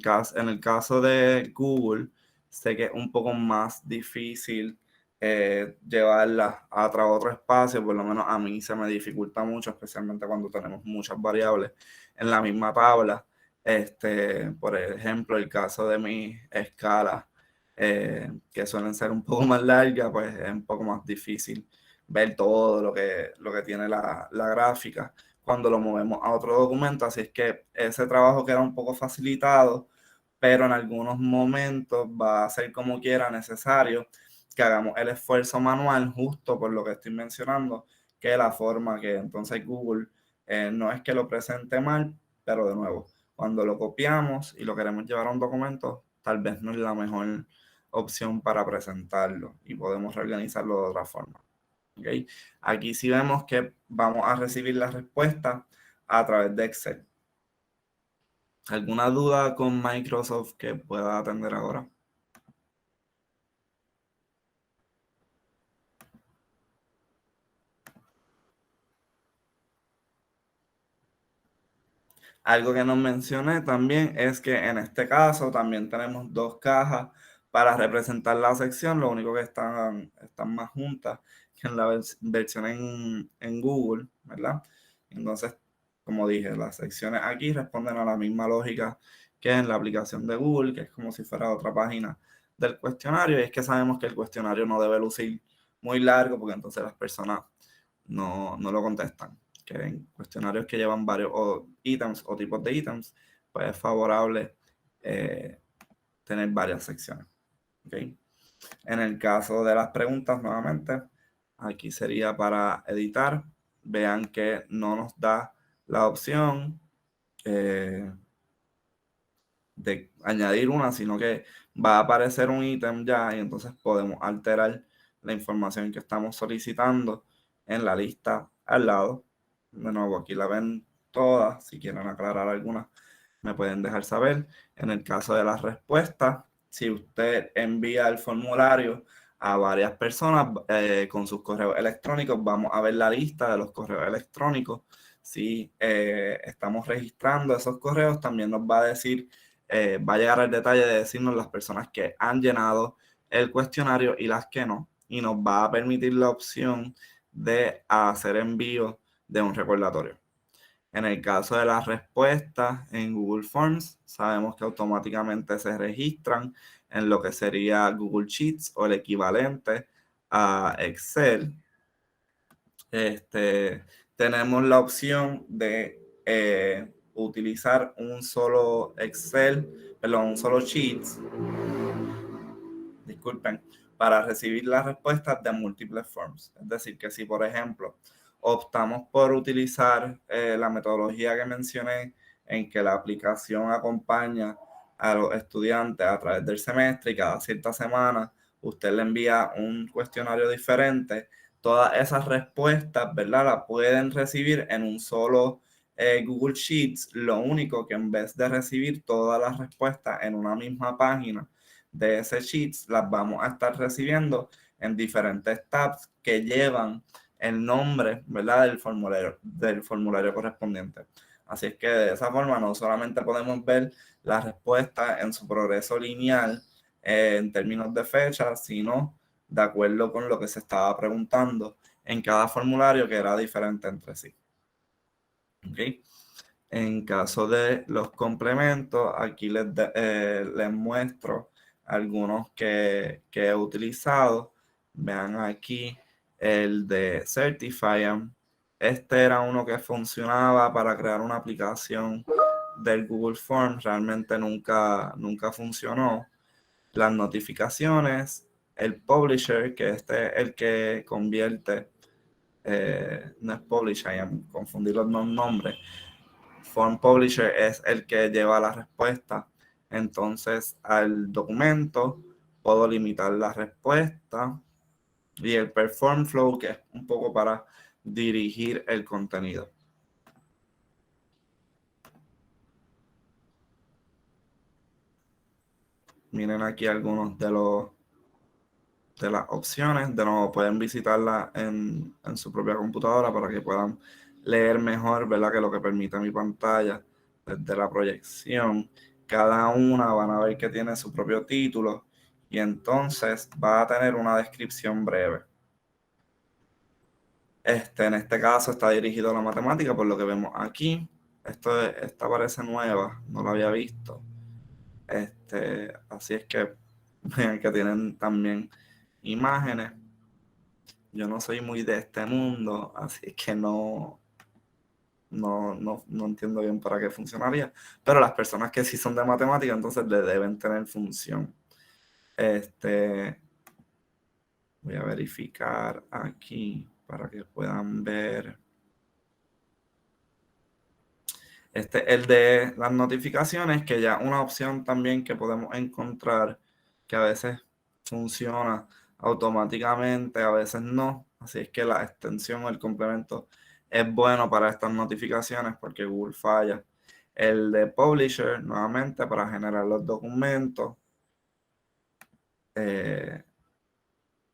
el caso de Google, sé que es un poco más difícil llevarla a otro espacio, por lo menos a mí se me dificulta mucho, especialmente cuando tenemos muchas variables en la misma tabla. Por ejemplo, el caso de mis escalas, que suelen ser un poco más largas, pues es un poco más difícil ver todo lo que tiene la gráfica cuando lo movemos a otro documento. Así es que ese trabajo queda un poco facilitado, pero en algunos momentos va a ser como quiera necesario que hagamos el esfuerzo manual justo por lo que estoy mencionando, que la forma que entonces Google no es que lo presente mal, pero de nuevo, cuando lo copiamos y lo queremos llevar a un documento, tal vez no es la mejor opción para presentarlo y podemos reorganizarlo de otra forma. ¿Okay? Aquí sí vemos que vamos a recibir la respuesta a través de Excel. ¿Alguna duda con Microsoft que pueda atender ahora? Algo que nos mencioné también es que en este caso también tenemos dos cajas para representar la sección, lo único que están más juntas que en la versión en Google, ¿verdad? Entonces, como dije, las secciones aquí responden a la misma lógica que en la aplicación de Google, que es como si fuera otra página del cuestionario, y es que sabemos que el cuestionario no debe lucir muy largo porque entonces las personas no lo contestan. Que en cuestionarios que llevan varios ítems o tipos de ítems, pues es favorable tener varias secciones. ¿Okay? En el caso de las preguntas, nuevamente, aquí sería para editar. Vean que no nos da la opción de añadir una, sino que va a aparecer un ítem ya y entonces podemos alterar la información que estamos solicitando en la lista al lado. De nuevo, aquí la ven todas. Si quieren aclarar alguna, me pueden dejar saber. En el caso de las respuestas, si usted envía el formulario a varias personas con sus correos electrónicos, vamos a ver la lista de los correos electrónicos. Si estamos registrando esos correos, también nos va a decir, va a llegar al detalle de decirnos las personas que han llenado el cuestionario y las que no. Y nos va a permitir la opción de hacer envío de un recordatorio. En el caso de las respuestas en Google Forms, sabemos que automáticamente se registran en lo que sería Google Sheets o el equivalente a Excel. Tenemos la opción de utilizar un solo Excel, perdón, un solo Sheets, disculpen, para recibir las respuestas de múltiples forms. Es decir, que si por ejemplo optamos por utilizar la metodología que mencioné, en que la aplicación acompaña a los estudiantes a través del semestre y cada cierta semana usted le envía un cuestionario diferente, todas esas respuestas, ¿verdad? Las pueden recibir en un solo Google Sheets, lo único que en vez de recibir todas las respuestas en una misma página de ese Sheets, las vamos a estar recibiendo en diferentes tabs que llevan el nombre, ¿verdad? Del formulario correspondiente. Así es que de esa forma no solamente podemos ver la respuesta en su progreso lineal en términos de fecha, sino de acuerdo con lo que se estaba preguntando en cada formulario, que era diferente entre sí. ¿Okay? En caso de los complementos, aquí les muestro algunos que he utilizado. Vean aquí el de Certify. Este era uno que funcionaba para crear una aplicación del Google Forms. Realmente nunca funcionó. Las notificaciones, el Publisher, que este es el que convierte, no es Publisher, confundí los nombres. Form Publisher es el que lleva la respuesta. Entonces, al documento puedo limitar la respuesta. Y el Perform Flow, que es un poco para dirigir el contenido. Miren aquí algunos de las opciones. De nuevo, pueden visitarla en su propia computadora para que puedan leer mejor, ¿verdad? Que lo que permite mi pantalla desde la proyección. Cada una van a ver que tiene su propio título y entonces va a tener una descripción breve. En este caso está dirigido a la matemática, por lo que vemos aquí. Esta parece nueva, no la había visto. Así es que vean que tienen también imágenes. Yo no soy muy de este mundo, así que no entiendo bien para qué funcionaría. Pero las personas que sí son de matemática, entonces le deben tener función. Voy a verificar aquí para que puedan ver. El de las notificaciones, que ya una opción también que podemos encontrar, que a veces funciona automáticamente, a veces no. Así es que la extensión o el complemento es bueno para estas notificaciones porque Google falla. El de Publisher, nuevamente, para generar los documentos.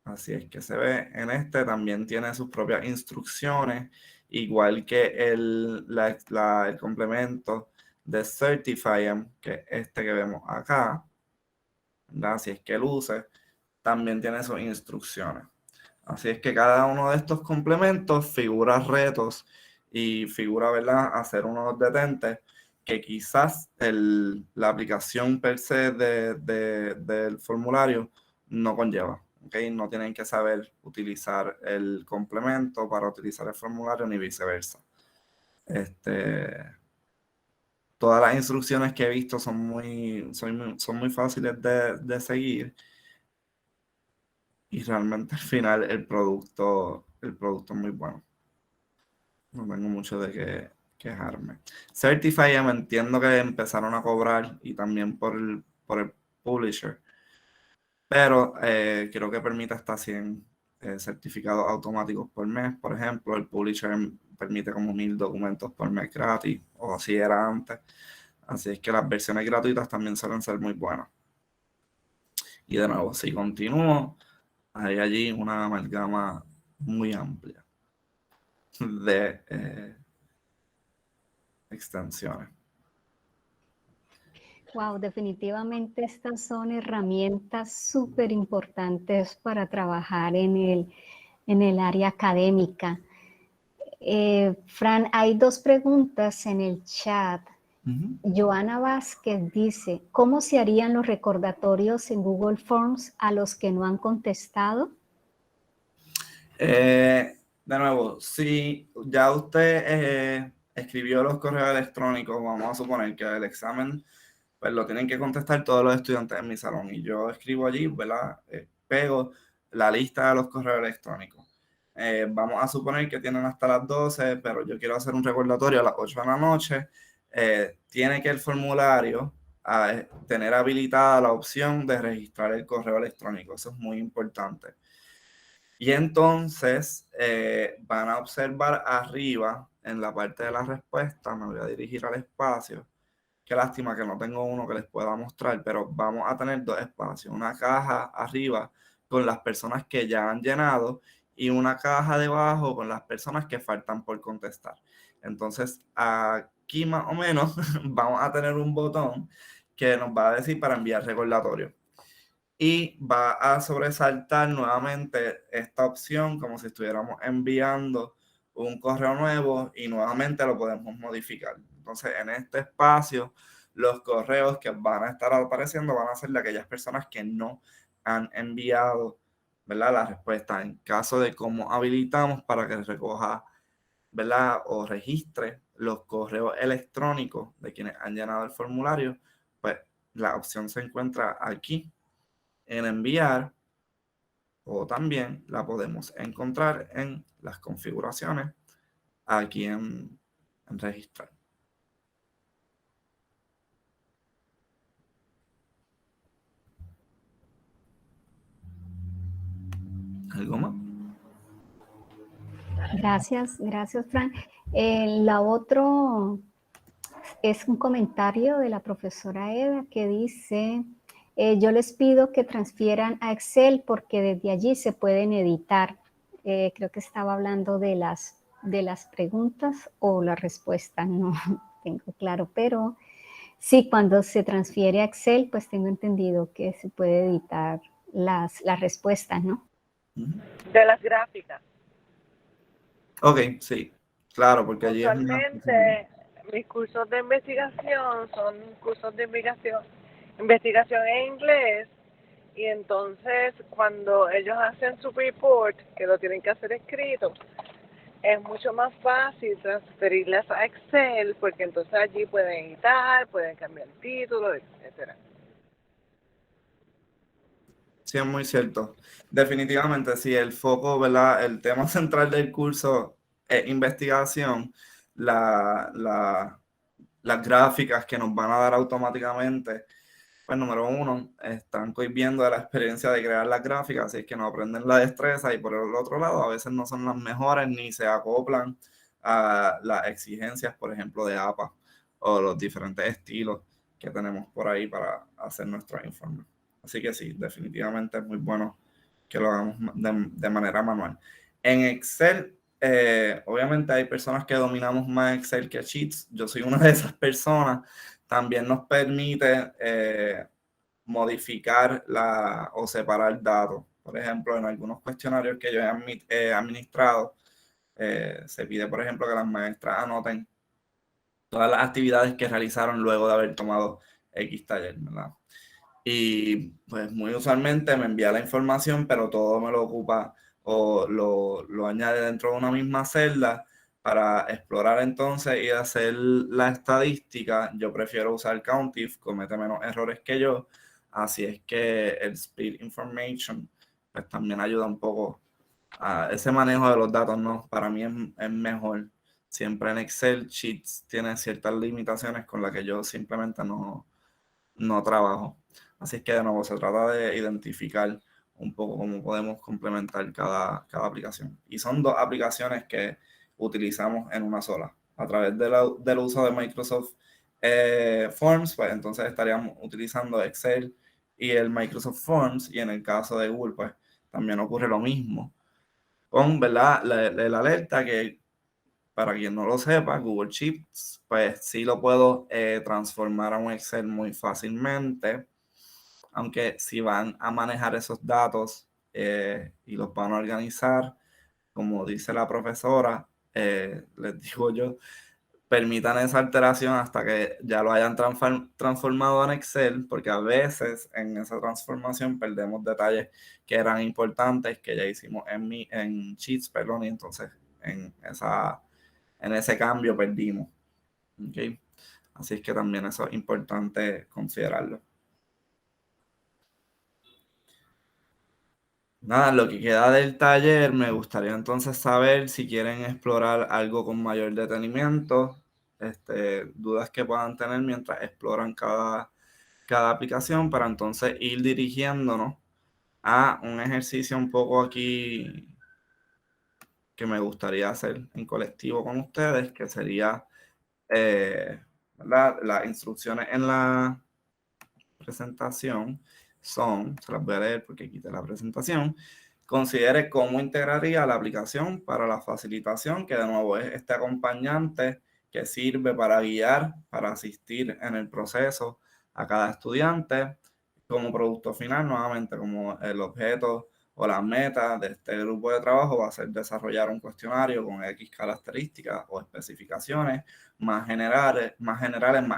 Así es que se ve. En este también tiene sus propias instrucciones, igual que el complemento de Certify, que es este que vemos acá, ¿verdad? Si es que luce, también tiene sus instrucciones. Así es que cada uno de estos complementos figura retos y figura, ¿verdad?, hacer unos detentes que quizás la aplicación per se del formulario no conlleva. ¿Okay? No tienen que saber utilizar el complemento para utilizar el formulario ni viceversa. Todas las instrucciones que he visto son muy fáciles de seguir y realmente al final el producto es muy bueno. No tengo mucho de qué quejarme. Certify, me entiendo que empezaron a cobrar y también por el publisher, pero creo que permite hasta 100 certificados automáticos por mes. Por ejemplo, el publisher permite como 1000 documentos por mes gratis, o así era antes. Así es que las versiones gratuitas también suelen ser muy buenas. Y de nuevo, si continúo, hay allí una amalgama muy amplia de extensiones. Wow, definitivamente estas son herramientas súper importantes para trabajar en el área académica. Fran, hay dos preguntas en el chat. Joana Vázquez dice, ¿cómo se harían los recordatorios en Google Forms a los que no han contestado? De nuevo, si ya usted escribió los correos electrónicos, vamos a suponer que el examen pues lo tienen que contestar todos los estudiantes en mi salón y yo escribo allí, ¿verdad? Pego la lista de los correos electrónicos. Vamos a suponer que tienen hasta las 12, pero yo quiero hacer un recordatorio a las 8 de la noche. Tiene que el formulario tener habilitada la opción de registrar el correo electrónico. Eso es muy importante. Y entonces van a observar arriba, en la parte de la respuesta, me voy a dirigir al espacio. Qué lástima que no tengo uno que les pueda mostrar, pero vamos a tener dos espacios. Una caja arriba con las personas que ya han llenado y una caja debajo con las personas que faltan por contestar. Entonces, aquí más o menos vamos a tener un botón que nos va a decir para enviar recordatorio. Y va a sobresaltar nuevamente esta opción como si estuviéramos enviando un correo nuevo y nuevamente lo podemos modificar. Entonces, en este espacio, los correos que van a estar apareciendo van a ser de aquellas personas que no han enviado, ¿verdad?, la respuesta. En caso de cómo habilitamos para que recoja, ¿verdad?, o registre los correos electrónicos de quienes han llenado el formulario, pues la opción se encuentra aquí en enviar, o también la podemos encontrar en las configuraciones aquí en registrar. ¿Algo más? Gracias, Fran. La otro es un comentario de la profesora Eda que dice, yo les pido que transfieran a Excel porque desde allí se pueden editar. Creo que estaba hablando de las preguntas o la respuesta, no tengo claro, pero Sí, cuando se transfiere a Excel, pues tengo entendido que se puede editar las respuestas, ¿no? De las gráficas. Ok, sí, claro, porque allí es más específico. Usualmente mis cursos de investigación son cursos de investigación en inglés, y entonces cuando ellos hacen su report, que lo tienen que hacer escrito, es mucho más fácil transferirlas a Excel, porque entonces allí pueden editar, pueden cambiar el título, etcétera. Sí, es muy cierto. Definitivamente, sí, el foco, ¿verdad? El tema central del curso es investigación. Las gráficas que nos van a dar automáticamente, pues número uno, están cohibiendo de la experiencia de crear las gráficas, así que no aprenden la destreza y por el otro lado, a veces no son las mejores ni se acoplan a las exigencias, por ejemplo, de APA o los diferentes estilos que tenemos por ahí para hacer nuestros informes. Así que sí, definitivamente es muy bueno que lo hagamos de manera manual. En Excel, obviamente hay personas que dominamos más Excel que Sheets. Yo soy una de esas personas. También nos permite modificar o separar datos. Por ejemplo, en algunos cuestionarios que yo he administrado, se pide, por ejemplo, que las maestras anoten todas las actividades que realizaron luego de haber tomado X taller, ¿verdad? Y pues muy usualmente me envía la información, pero todo me lo ocupa o lo añade dentro de una misma celda para explorar entonces y hacer la estadística. Yo prefiero usar Countif, comete menos errores que yo, así es que el Split Information pues también ayuda un poco a ese manejo de los datos, ¿no? Para mí es mejor. Siempre en Excel Sheets tiene ciertas limitaciones con las que yo simplemente no trabajo. Así es que de nuevo se trata de identificar un poco cómo podemos complementar cada aplicación. Y son dos aplicaciones que utilizamos en una sola. A través del uso de Microsoft Forms, pues entonces estaríamos utilizando Excel y el Microsoft Forms. Y en el caso de Google, pues también ocurre lo mismo. Con, ¿verdad? La alerta que para quien no lo sepa, Google Sheets, pues sí lo puedo transformar a un Excel muy fácilmente, aunque si van a manejar esos datos y los van a organizar, como dice la profesora, les digo yo, permitan esa alteración hasta que ya lo hayan transformado en Excel, porque a veces en esa transformación perdemos detalles que eran importantes, que ya hicimos en Sheets, perdón, y entonces en ese cambio perdimos. ¿Okay? Así es que también eso es importante considerarlo. Nada, lo que queda del taller, me gustaría entonces saber si quieren explorar algo con mayor detenimiento, dudas que puedan tener mientras exploran cada aplicación para entonces ir dirigiéndonos a un ejercicio un poco aquí que me gustaría hacer en colectivo con ustedes, que sería las instrucciones en la presentación son, se las voy a leer porque quité la presentación. Considere cómo integraría la aplicación para la facilitación, que de nuevo es este acompañante que sirve para guiar, para asistir en el proceso a cada estudiante. Como producto final, nuevamente, como el objeto o la meta de este grupo de trabajo va a ser desarrollar un cuestionario con X características o especificaciones más generales, más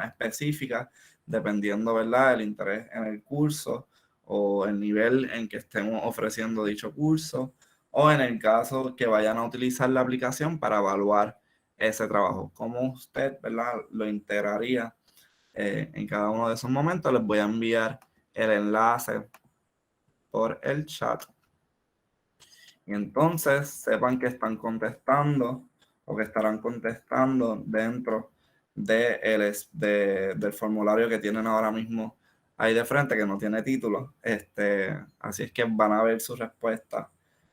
específicas, dependiendo, ¿verdad?, el interés en el curso o el nivel en que estemos ofreciendo dicho curso, o en el caso que vayan a utilizar la aplicación para evaluar ese trabajo. ¿Cómo usted, ¿verdad?, lo integraría en cada uno de esos momentos? Les voy a enviar el enlace por el chat. Y entonces sepan que están contestando o que estarán contestando dentro del formulario que tienen ahora mismo ahí de frente, que no tiene título. Así es que van a ver su respuesta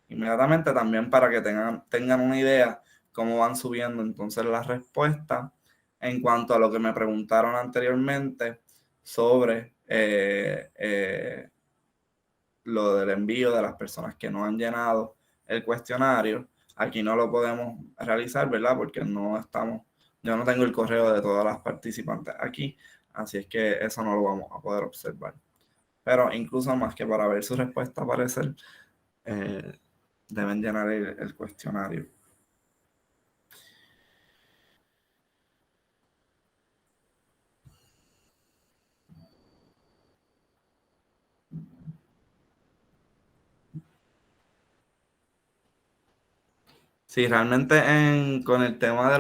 inmediatamente, también para que tengan una idea cómo van subiendo entonces las respuestas. En cuanto a lo que me preguntaron anteriormente sobre lo del envío de las personas que no han llenado el cuestionario, aquí no lo podemos realizar, ¿verdad? Porque yo no tengo el correo de todas las participantes aquí, Así es que eso no lo vamos a poder observar. Pero incluso más que para ver su respuesta aparecer, deben llenar el cuestionario. Sí, realmente con el tema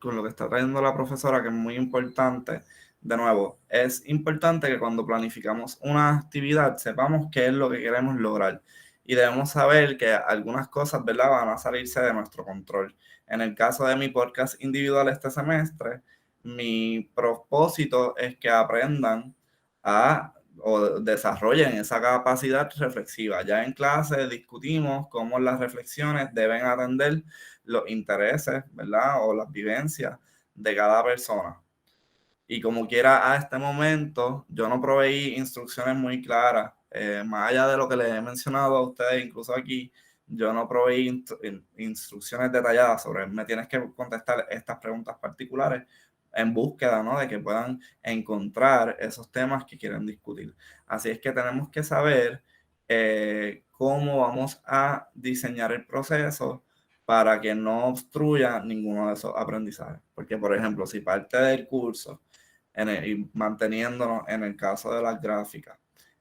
con lo que está trayendo la profesora, que es muy importante, de nuevo, es importante que cuando planificamos una actividad sepamos qué es lo que queremos lograr y debemos saber que algunas cosas, ¿verdad?, van a salirse de nuestro control. En el caso de mi podcast individual este semestre, mi propósito es que aprendan o desarrollen esa capacidad reflexiva. Ya en clase discutimos cómo las reflexiones deben atender los intereses, ¿verdad? O las vivencias de cada persona. Y como quiera, a este momento, yo no proveí instrucciones muy claras. Más allá de lo que les he mencionado a ustedes, incluso aquí, yo no proveí instrucciones detalladas sobre, me tienes que contestar estas preguntas particulares en búsqueda, ¿no?, de que puedan encontrar esos temas que quieren discutir. Así es que tenemos que saber cómo vamos a diseñar el proceso para que no obstruya ninguno de esos aprendizajes. Porque, por ejemplo, si parte del curso, y manteniéndonos en el caso de las gráficas,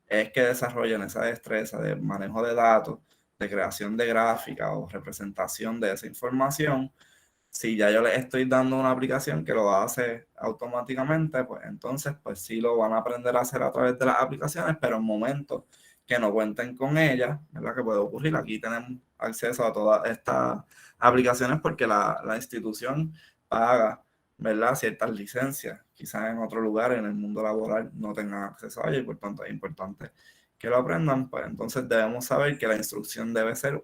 es que desarrollen esa destreza de manejo de datos, de creación de gráficas o representación de esa información, si ya yo les estoy dando una aplicación que lo hace automáticamente, pues entonces pues sí lo van a aprender a hacer a través de las aplicaciones, pero en momentos que no cuenten con ellas, ¿verdad?, que puede ocurrir. Aquí tenemos acceso a todas estas aplicaciones porque la institución paga, ¿verdad?, ciertas licencias. Quizás en otro lugar, en el mundo laboral, no tengan acceso a ello y por tanto es importante que lo aprendan. Pues entonces debemos saber que la instrucción debe ser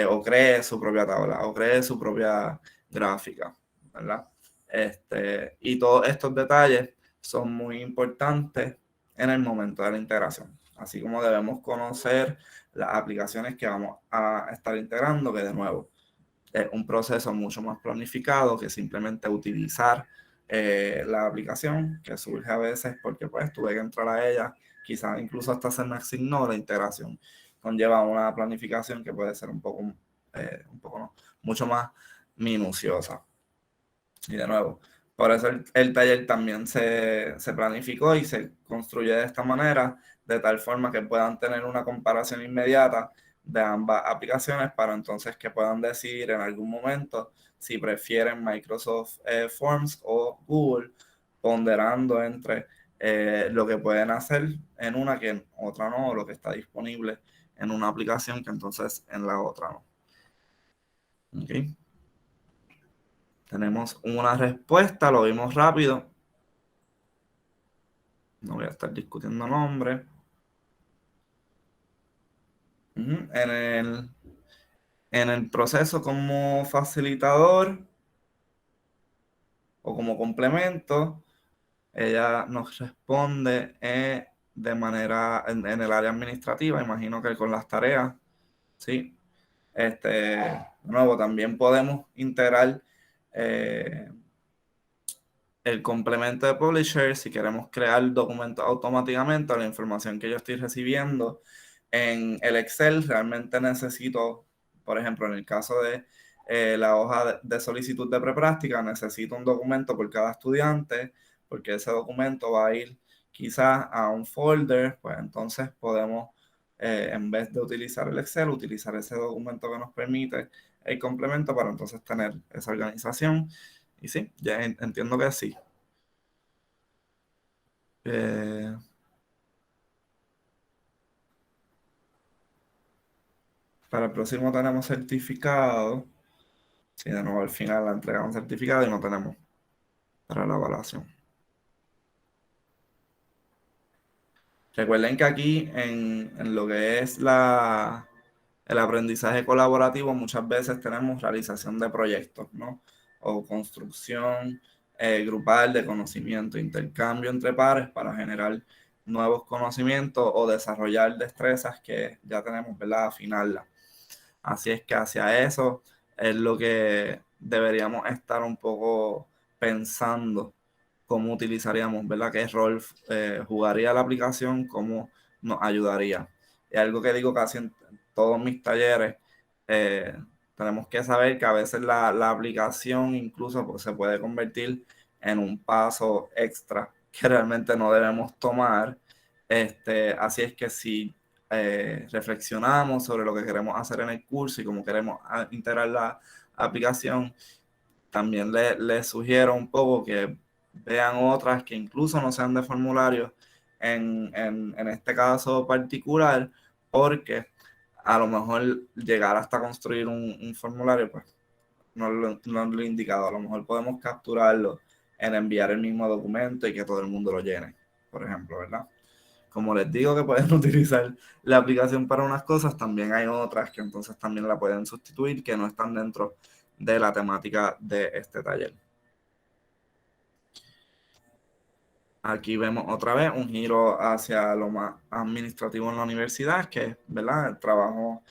o cree su propia tabla o cree su propia gráfica, ¿verdad? Y todos estos detalles son muy importantes en el momento de la integración, así como debemos conocer las aplicaciones que vamos a estar integrando, que de nuevo es un proceso mucho más planificado que simplemente utilizar la aplicación, que surge a veces porque pues tuve que entrar a ella, quizás incluso hasta se me asignó la integración. Conlleva una planificación que puede ser un poco no, mucho más minuciosa. Y de nuevo, por eso el taller también se planificó y se construye de esta manera, de tal forma que puedan tener una comparación inmediata de ambas aplicaciones para entonces que puedan decidir en algún momento si prefieren Microsoft Forms o Google, ponderando entre lo que pueden hacer en una que en otra no, o lo que está disponible en una aplicación que entonces en la otra no. ¿Okay? Tenemos una respuesta, lo vimos rápido. No voy a estar discutiendo nombres. En el proceso como facilitador o como complemento, ella nos responde de manera en el área administrativa, imagino que con las tareas, ¿sí? De nuevo, también podemos integrar el complemento de Publisher si queremos crear documentos automáticamente o la información que yo estoy recibiendo en el Excel. Realmente necesito, por ejemplo, en el caso de la hoja de solicitud de prepráctica, necesito un documento por cada estudiante, porque ese documento va a ir quizás a un folder. Pues entonces podemos, en vez de utilizar el Excel, utilizar ese documento que nos permite el complemento para entonces tener esa organización. Y sí, ya entiendo que sí. Para el próximo tenemos certificado. Sí, de nuevo al final la entregamos certificado y no tenemos para la evaluación. Recuerden que aquí en lo que es el aprendizaje colaborativo muchas veces tenemos realización de proyectos, ¿no? O construcción grupal de conocimiento, intercambio entre pares para generar nuevos conocimientos o desarrollar destrezas que ya tenemos, ¿verdad?, afinarlas. Así es que hacia eso es lo que deberíamos estar un poco pensando cómo utilizaríamos, ¿verdad? ¿Qué rol jugaría la aplicación? ¿Cómo nos ayudaría? Es algo que digo casi en todos mis talleres. Tenemos que saber que a veces la aplicación incluso pues, se puede convertir en un paso extra que realmente no debemos tomar. Así es que si reflexionamos sobre lo que queremos hacer en el curso y cómo queremos integrar la aplicación, también les sugiero un poco que vean otras que incluso no sean de formulario en este caso particular, porque a lo mejor llegar hasta construir un formulario, pues no es lo indicado. A lo mejor podemos capturarlo en enviar el mismo documento y que todo el mundo lo llene, por ejemplo, ¿verdad? Como les digo que pueden utilizar la aplicación para unas cosas, también hay otras que entonces también la pueden sustituir, que no están dentro de la temática de este taller. Aquí vemos otra vez un giro hacia lo más administrativo en la universidad, que es, ¿verdad? El trabajo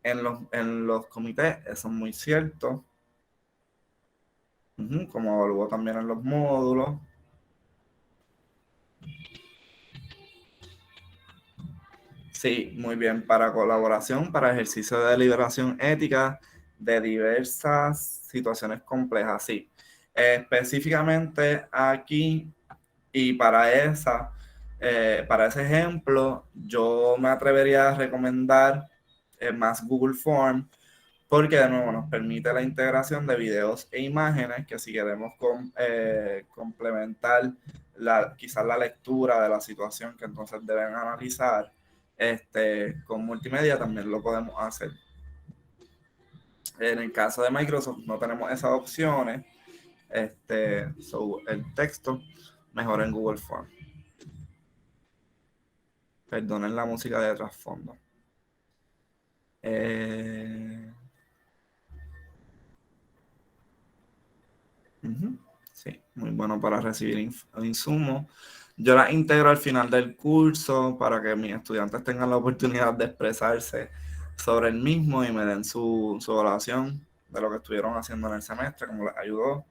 en los comités, eso es muy cierto. Como evaluó también en los módulos. Sí, muy bien. Para colaboración, para ejercicio de deliberación ética de diversas situaciones complejas, sí. Específicamente aquí y para ese ejemplo, yo me atrevería a recomendar más Google Form, porque de nuevo nos permite la integración de videos e imágenes que si queremos complementar quizás la lectura de la situación que entonces deben analizar, con multimedia también lo podemos hacer. En el caso de Microsoft no tenemos esas opciones, el texto mejor en Google Form. Perdonen la música de trasfondo. Sí, muy bueno para recibir insumos. Yo las integro al final del curso para que mis estudiantes tengan la oportunidad de expresarse sobre el mismo y me den su evaluación de lo que estuvieron haciendo en el semestre, cómo les ayudó.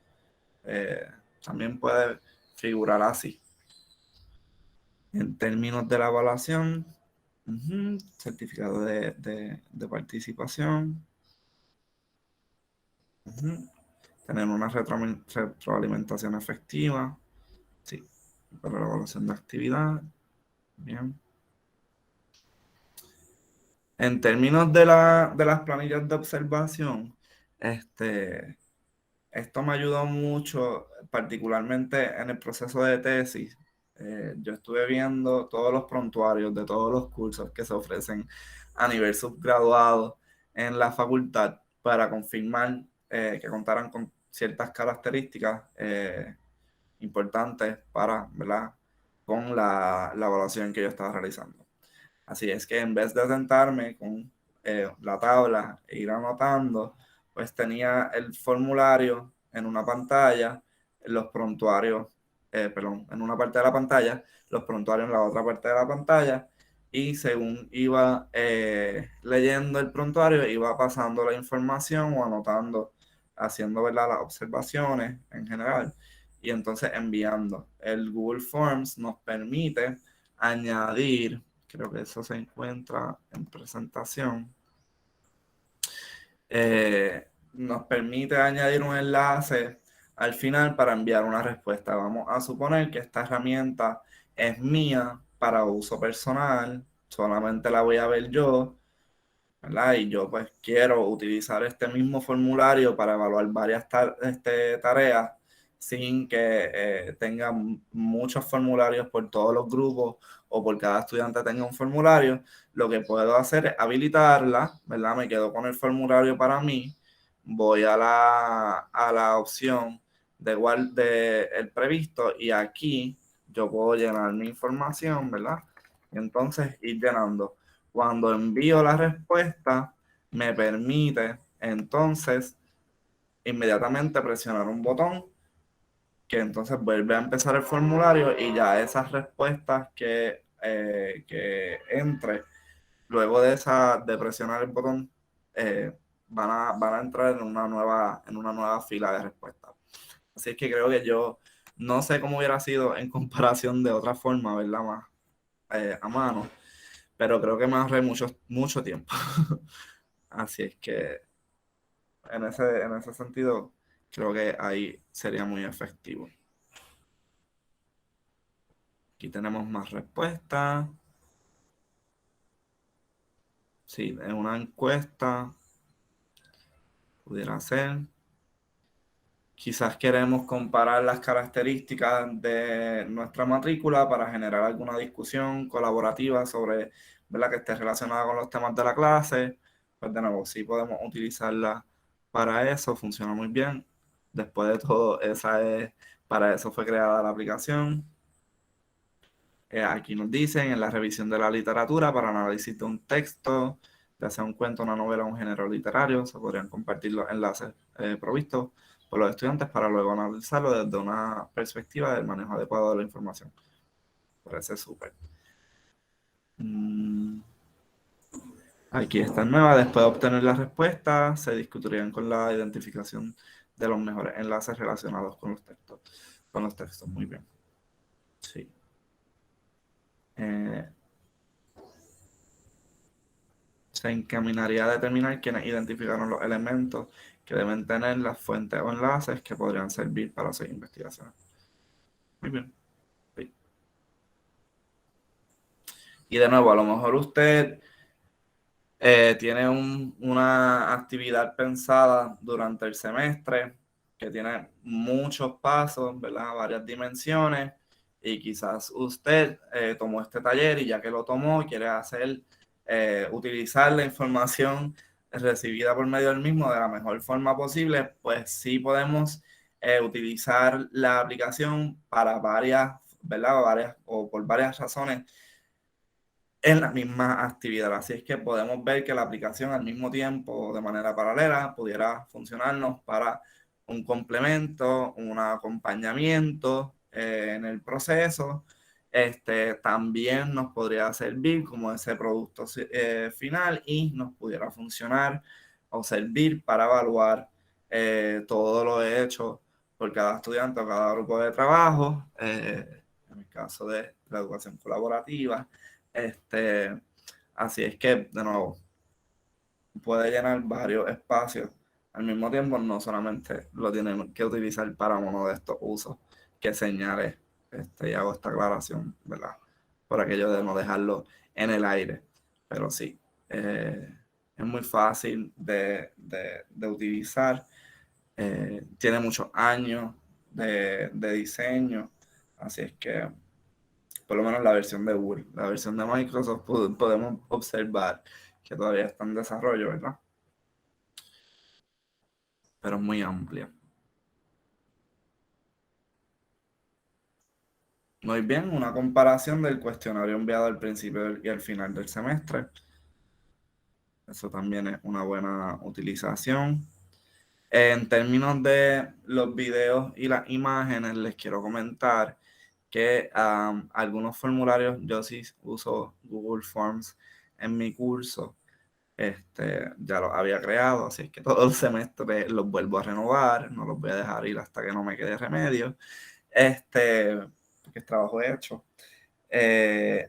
También puede figurar así. En términos de la evaluación, certificado de participación. Tener una retroalimentación efectiva. Sí, para la evaluación de actividad. Bien. En términos de las planillas de observación, esto me ayudó mucho, particularmente en el proceso de tesis. Yo estuve viendo todos los prontuarios de todos los cursos que se ofrecen a nivel subgraduado en la facultad para confirmar que contaran con ciertas características importantes para, ¿verdad?, con la evaluación que yo estaba realizando. Así es que en vez de sentarme con la tabla e ir anotando, pues tenía el formulario en una pantalla, los prontuarios, en una parte de la pantalla, los prontuarios en la otra parte de la pantalla, y según iba leyendo el prontuario, iba pasando la información o anotando, haciendo, ¿verdad?, las observaciones en general, y entonces enviando. El Google Forms nos permite añadir, creo que eso se encuentra en presentación, nos permite añadir un enlace al final para enviar una respuesta. Vamos a suponer que esta herramienta es mía para uso personal, solamente la voy a ver yo, ¿verdad? Y yo pues quiero utilizar este mismo formulario para evaluar varias tareas sin que tenga muchos formularios por todos los grupos o por cada estudiante tenga un formulario. Lo que puedo hacer es habilitarla, ¿verdad? Me quedo con el formulario para mí, voy a la opción de el previsto y aquí yo puedo llenar mi información, ¿verdad? Y entonces ir llenando. Cuando envío la respuesta, me permite entonces inmediatamente presionar un botón que entonces vuelve a empezar el formulario y ya esas respuestas que entre luego de presionar el botón van a entrar en una nueva fila de respuestas. Así es que creo que yo No sé cómo hubiera sido en comparación de otra forma, ¿verdad? Más a mano, pero creo que me ahorré mucho tiempo. Así es que en ese sentido, creo que ahí sería muy efectivo. Aquí tenemos más respuestas. Sí, en una encuesta pudiera ser. Quizás queremos comparar las características de nuestra matrícula para generar alguna discusión colaborativa sobre, ¿verdad?, que esté relacionada con los temas de la clase. Pues de nuevo, sí podemos utilizarla para eso, funciona muy bien. Después de todo, para eso fue creada la aplicación. Aquí nos dicen en la revisión de la literatura para análisis de un texto, ya sea un cuento, una novela o un género literario, se podrían compartir los enlaces provistos por los estudiantes para luego analizarlo desde una perspectiva del manejo adecuado de la información. Parece súper. Aquí está nueva. Después de obtener las respuestas, se discutirían con la identificación de los mejores enlaces relacionados con los textos. Con los textos, muy bien. Sí. Se encaminaría a determinar quiénes identificaron los elementos que deben tener las fuentes o enlaces que podrían servir para hacer investigaciones. Muy bien. Sí. Y de nuevo, a lo mejor usted tiene una actividad pensada durante el semestre que tiene muchos pasos, ¿verdad? Varias dimensiones, y quizás usted tomó este taller y ya que lo tomó, quiere utilizar la información recibida por medio del mismo de la mejor forma posible. Pues sí podemos utilizar la aplicación para ¿verdad? Por varias razones en la misma actividad. Así es que podemos ver que la aplicación al mismo tiempo, de manera paralela, pudiera funcionarnos para un complemento, un acompañamiento en el proceso. También nos podría servir como ese producto final y nos pudiera funcionar o servir para evaluar todo lo hecho por cada estudiante o cada grupo de trabajo, en el caso de la educación colaborativa. Así es que, de nuevo, puede llenar varios espacios al mismo tiempo, no solamente lo tienen que utilizar para uno de estos usos que señale, y hago esta aclaración, ¿verdad? Por aquello de no dejarlo en el aire. Pero sí, es muy fácil de utilizar, tiene muchos años de diseño, así es que por lo menos la versión de Google. La versión de Microsoft podemos observar que todavía está en desarrollo, ¿verdad? Pero es muy amplia. Muy bien, una comparación del cuestionario enviado al principio y al final del semestre. Eso también es una buena utilización. En términos de los videos y las imágenes, les quiero comentar que algunos formularios, yo sí uso Google Forms en mi curso. Ya los había creado, así es que todo el semestre los vuelvo a renovar, no los voy a dejar ir hasta que no me quede remedio, porque es trabajo hecho.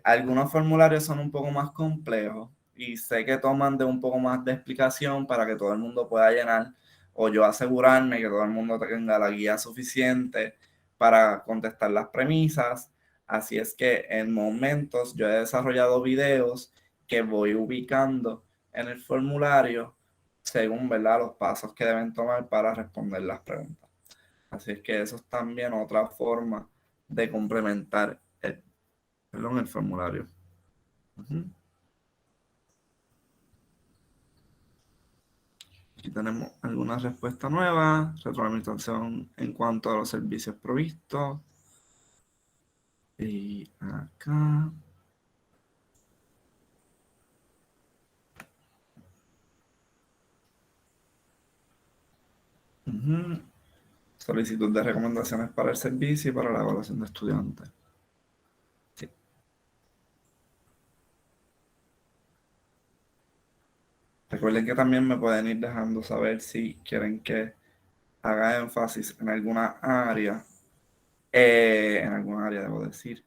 Algunos formularios son un poco más complejos y sé que toman de un poco más de explicación para que todo el mundo pueda llenar, o yo asegurarme que todo el mundo tenga la guía suficiente para contestar las premisas. Así es que en momentos yo he desarrollado videos que voy ubicando en el formulario según, ¿verdad?, los pasos que deben tomar para responder las preguntas. Así es que eso es también otra forma de complementar el formulario. Aquí tenemos alguna respuesta nueva, retroalimentación en cuanto a los servicios provistos. Y acá. Solicitud de recomendaciones para el servicio y para la evaluación de estudiantes. Sí. Recuerden que también me pueden ir dejando saber si quieren que haga énfasis en alguna área en algún área debo decir.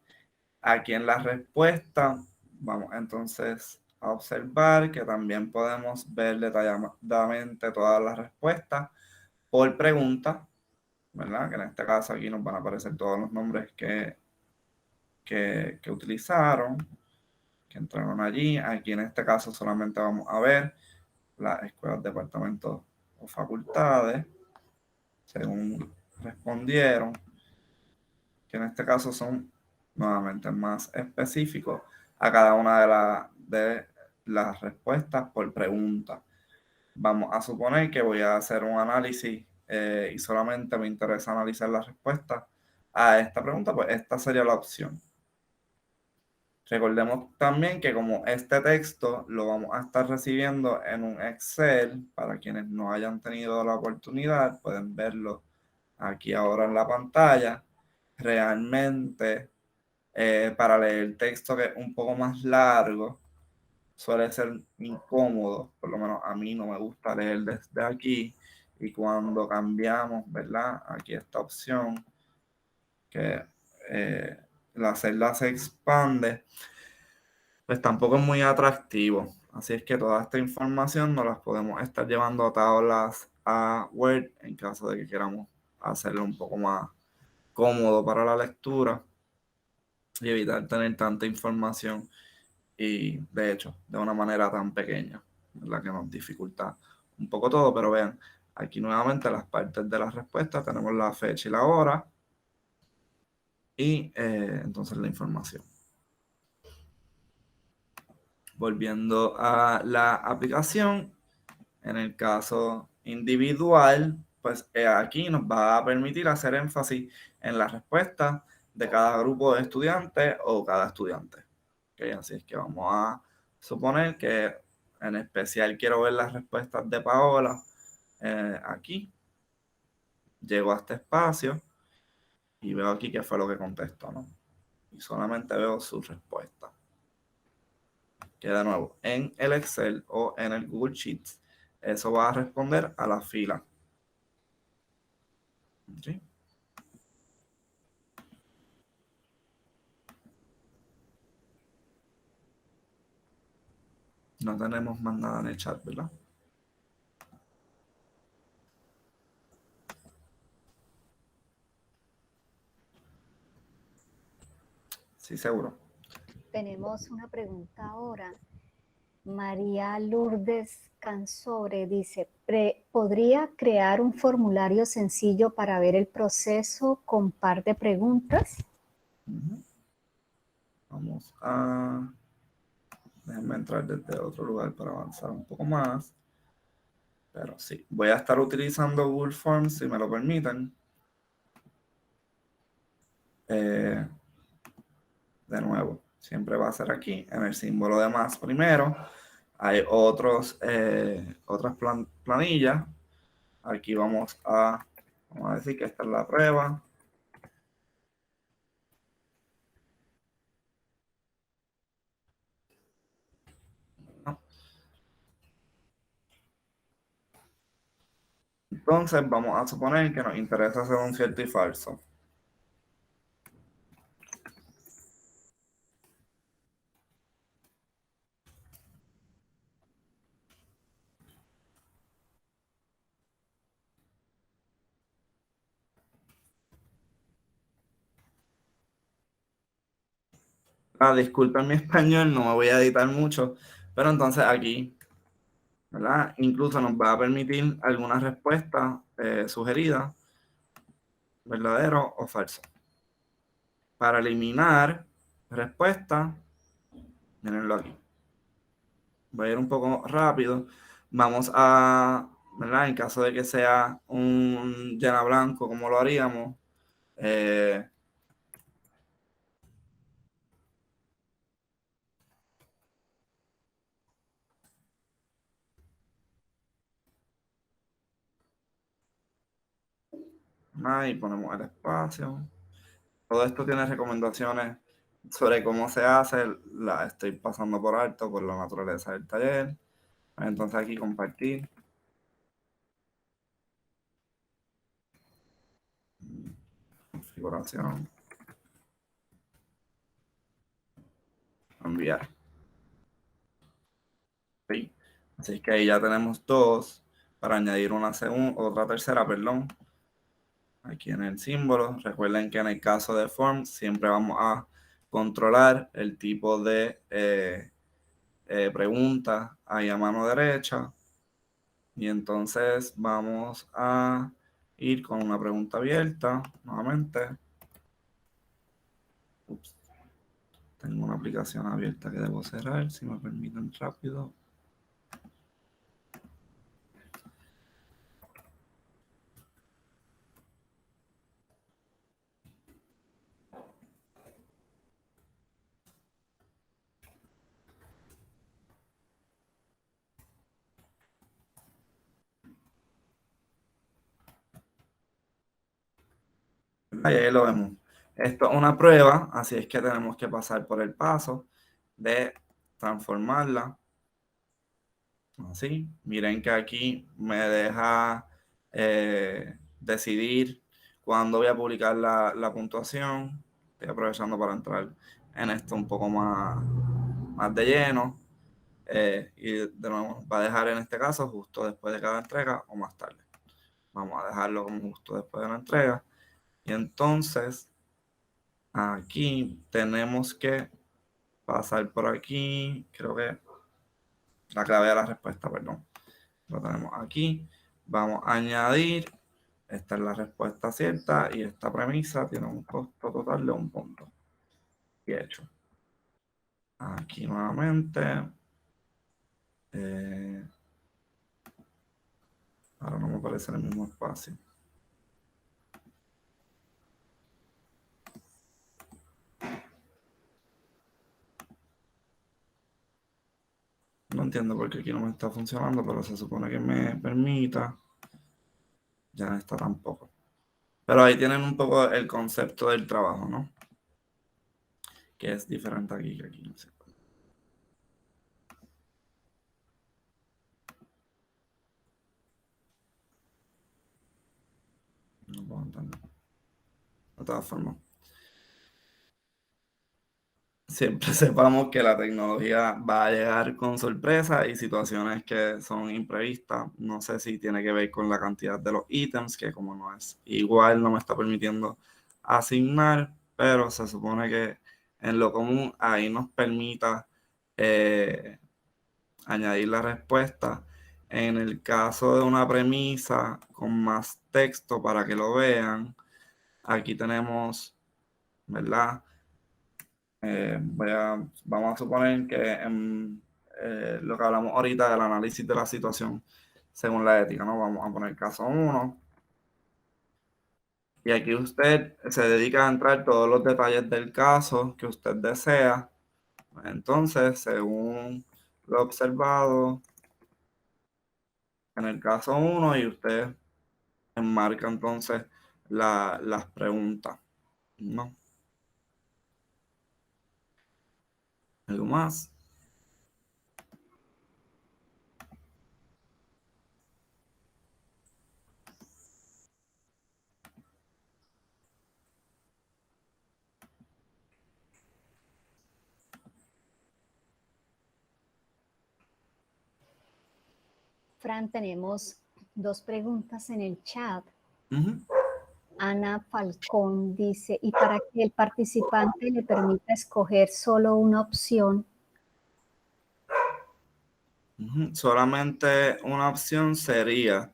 Aquí en la respuesta vamos entonces a observar que también podemos ver detalladamente todas las respuestas por pregunta, ¿verdad? Que en este caso aquí nos van a aparecer todos los nombres que utilizaron, que entraron allí. Aquí en este caso solamente vamos a ver las escuelas, departamentos o facultades, según respondieron, que en este caso son nuevamente más específicos a cada una de las respuestas por pregunta. Vamos a suponer que voy a hacer un análisis y solamente me interesa analizar la respuesta a esta pregunta, pues esta sería la opción. Recordemos también que como este texto lo vamos a estar recibiendo en un Excel, para quienes no hayan tenido la oportunidad, pueden verlo aquí ahora en la pantalla. Realmente, para leer el texto que es un poco más largo, suele ser incómodo, por lo menos a mí no me gusta leer desde aquí. Y cuando cambiamos, ¿verdad? Aquí esta opción, que la celda se expande, pues tampoco es muy atractivo. Así es que toda esta información nos las podemos estar llevando a tablas a Word en caso de que queramos hacerlo un poco más cómodo para la lectura y evitar tener tanta información y de hecho de una manera tan pequeña, la que nos dificulta un poco todo. Pero vean, aquí nuevamente las partes de la respuesta tenemos la fecha y la hora y entonces la información. Volviendo a la aplicación, en el caso individual, pues aquí nos va a permitir hacer énfasis en la respuesta de cada grupo de estudiantes o cada estudiante. Okay, así es que vamos a suponer que en especial quiero ver las respuestas de Paola. Aquí llego a este espacio y veo aquí qué fue lo que contestó, ¿no? Y solamente veo su respuesta. Que de nuevo, en el Excel o en el Google Sheets, eso va a responder a la fila. ¿Sí? No tenemos más nada en el chat, ¿verdad? Sí, seguro. Tenemos una pregunta ahora. María Lourdes Cansore dice, ¿podría crear un formulario sencillo para ver el proceso con par de preguntas? Vamos a... Déjenme entrar desde otro lugar para avanzar un poco más. Pero sí, voy a estar utilizando Google Forms, si me lo permiten. De nuevo, siempre va a ser aquí, en el símbolo de más primero. Hay otras planillas. Aquí vamos a decir que esta es la prueba. Entonces vamos a suponer que nos interesa hacer un cierto y falso. Disculpen mi español, no me voy a editar mucho, pero entonces aquí, ¿verdad? Incluso nos va a permitir algunas respuestas sugeridas, verdadero o falso. Para eliminar respuesta, mirenlo aquí. Voy a ir un poco rápido. Vamos a, ¿verdad? En caso de que sea un llena blanco, como lo haríamos, y ponemos el espacio. Todo esto tiene recomendaciones sobre cómo se hace. La estoy pasando por alto por la naturaleza del taller. Entonces aquí compartir. configuración. Enviar. Sí. Así que ahí ya tenemos dos para añadir otra tercera, perdón. Aquí en el símbolo. Recuerden que en el caso de form siempre vamos a controlar el tipo de pregunta ahí a mano derecha. Y entonces vamos a ir con una pregunta abierta nuevamente. Ups. Tengo una aplicación abierta que debo cerrar, si me permiten rápido. Ahí lo vemos. Esto es una prueba, así es que tenemos que pasar por el paso de transformarla. Así, miren que aquí me deja decidir cuándo voy a publicar la puntuación. Estoy aprovechando para entrar en esto un poco más de lleno. Y de nuevo va a dejar en este caso justo después de cada entrega o más tarde. Vamos a dejarlo como justo después de la entrega. Y entonces aquí tenemos que pasar por aquí. Creo que la clave de la respuesta, perdón. Lo tenemos aquí. Vamos a añadir. Esta es la respuesta cierta y esta premisa tiene un costo total de 1 punto. Y hecho. Aquí nuevamente. Ahora no me aparece en el mismo espacio. No entiendo por qué aquí no me está funcionando, pero se supone que me permita. Ya no está tampoco. Pero ahí tienen un poco el concepto del trabajo, ¿no? Que es diferente aquí que aquí. No sé. No puedo entender. De todas formas. Siempre sepamos que la tecnología va a llegar con sorpresas y situaciones que son imprevistas. No sé si tiene que ver con la cantidad de los ítems, que como no es igual, no me está permitiendo asignar, pero se supone que en lo común ahí nos permita añadir la respuesta. En el caso de una premisa con más texto para que lo vean, aquí tenemos, ¿verdad? Vamos a suponer que en lo que hablamos ahorita del análisis de la situación según la ética, ¿no? Vamos a poner caso 1. Y aquí usted se dedica a entrar todos los detalles del caso que usted desea. Entonces, según lo observado en el caso 1, y usted enmarca entonces las preguntas, ¿no? ¿Algo más? Fran, tenemos 2 preguntas en el chat. Uh-huh. Ana Falcón dice, ¿y para que el participante le permita escoger solo una opción? Solamente una opción sería,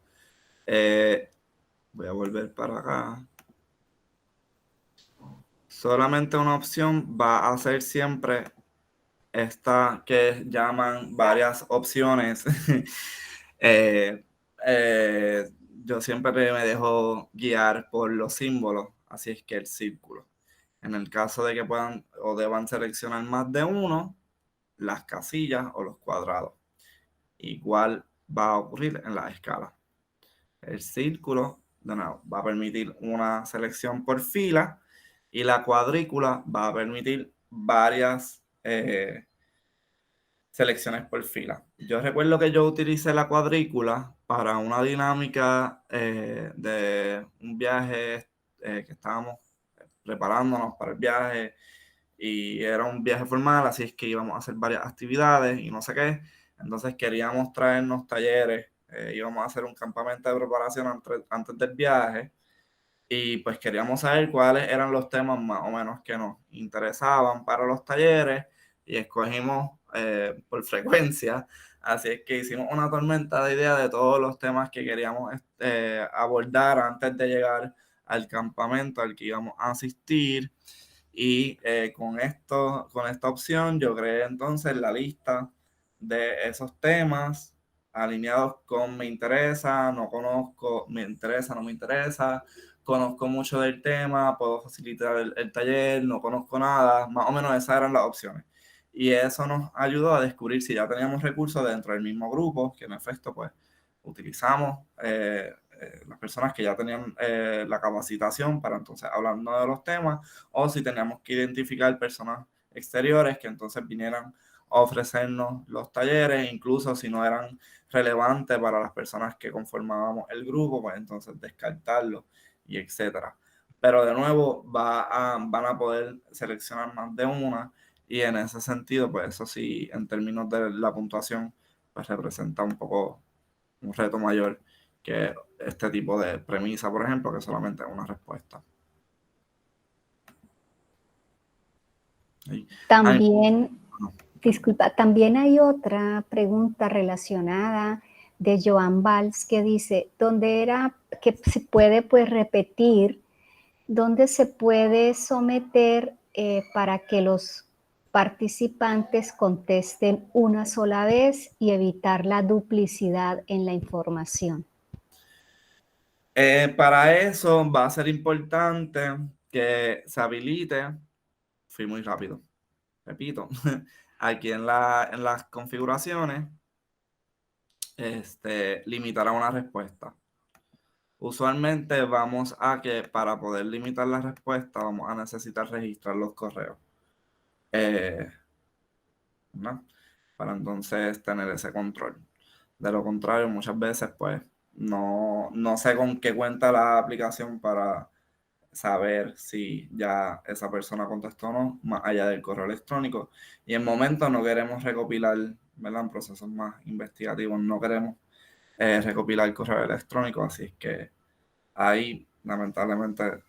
voy a volver para acá. Solamente una opción va a ser siempre esta que llaman varias opciones. Yo siempre me dejo guiar por los símbolos, así es que el círculo. En el caso de que puedan o deban seleccionar más de uno, las casillas o los cuadrados. Igual va a ocurrir en la escala. El círculo, de nuevo, va a permitir una selección por fila y la cuadrícula va a permitir varias selecciones por fila. Yo recuerdo que yo utilicé la cuadrícula para una dinámica de un viaje que estábamos preparándonos para el viaje y era un viaje formal, así es que íbamos a hacer varias actividades y no sé qué. Entonces queríamos traernos talleres, íbamos a hacer un campamento de preparación antes del viaje y pues queríamos saber cuáles eran los temas más o menos que nos interesaban para los talleres y escogimos por frecuencia. Así es que hicimos una tormenta de ideas de todos los temas que queríamos abordar antes de llegar al campamento al que íbamos a asistir. Y con esta opción yo creé entonces la lista de esos temas alineados con me interesa, no conozco, me interesa, no me interesa, conozco mucho del tema, puedo facilitar el taller, no conozco nada, más o menos esas eran las opciones. Y eso nos ayudó a descubrir si ya teníamos recursos dentro del mismo grupo, que en efecto pues utilizamos las personas que ya tenían la capacitación para entonces hablarnos de los temas, o si teníamos que identificar personas exteriores que entonces vinieran a ofrecernos los talleres, incluso si no eran relevantes para las personas que conformábamos el grupo, pues entonces descartarlos y etcétera. Pero de nuevo van a poder seleccionar más de una y en ese sentido, pues eso sí, en términos de la puntuación, pues representa un poco un reto mayor que este tipo de premisa, por ejemplo, que solamente es una respuesta. También, disculpa, también hay otra pregunta relacionada de Joan Valls que dice, ¿dónde era que se puede pues repetir, dónde se puede someter para que los participantes contesten una sola vez y evitar la duplicidad en la información? Para eso va a ser importante que se habilite, fui muy rápido, repito, aquí en las configuraciones, limitar a una respuesta. Usualmente vamos a que para poder limitar la respuesta vamos a necesitar registrar los correos. ¿No? Para entonces tener ese control. De lo contrario, muchas veces pues no sé con qué cuenta la aplicación para saber si ya esa persona contestó o no, más allá del correo electrónico. Y en momentos no queremos recopilar, ¿verdad? En procesos más investigativos no queremos recopilar correo electrónico, así es que ahí lamentablemente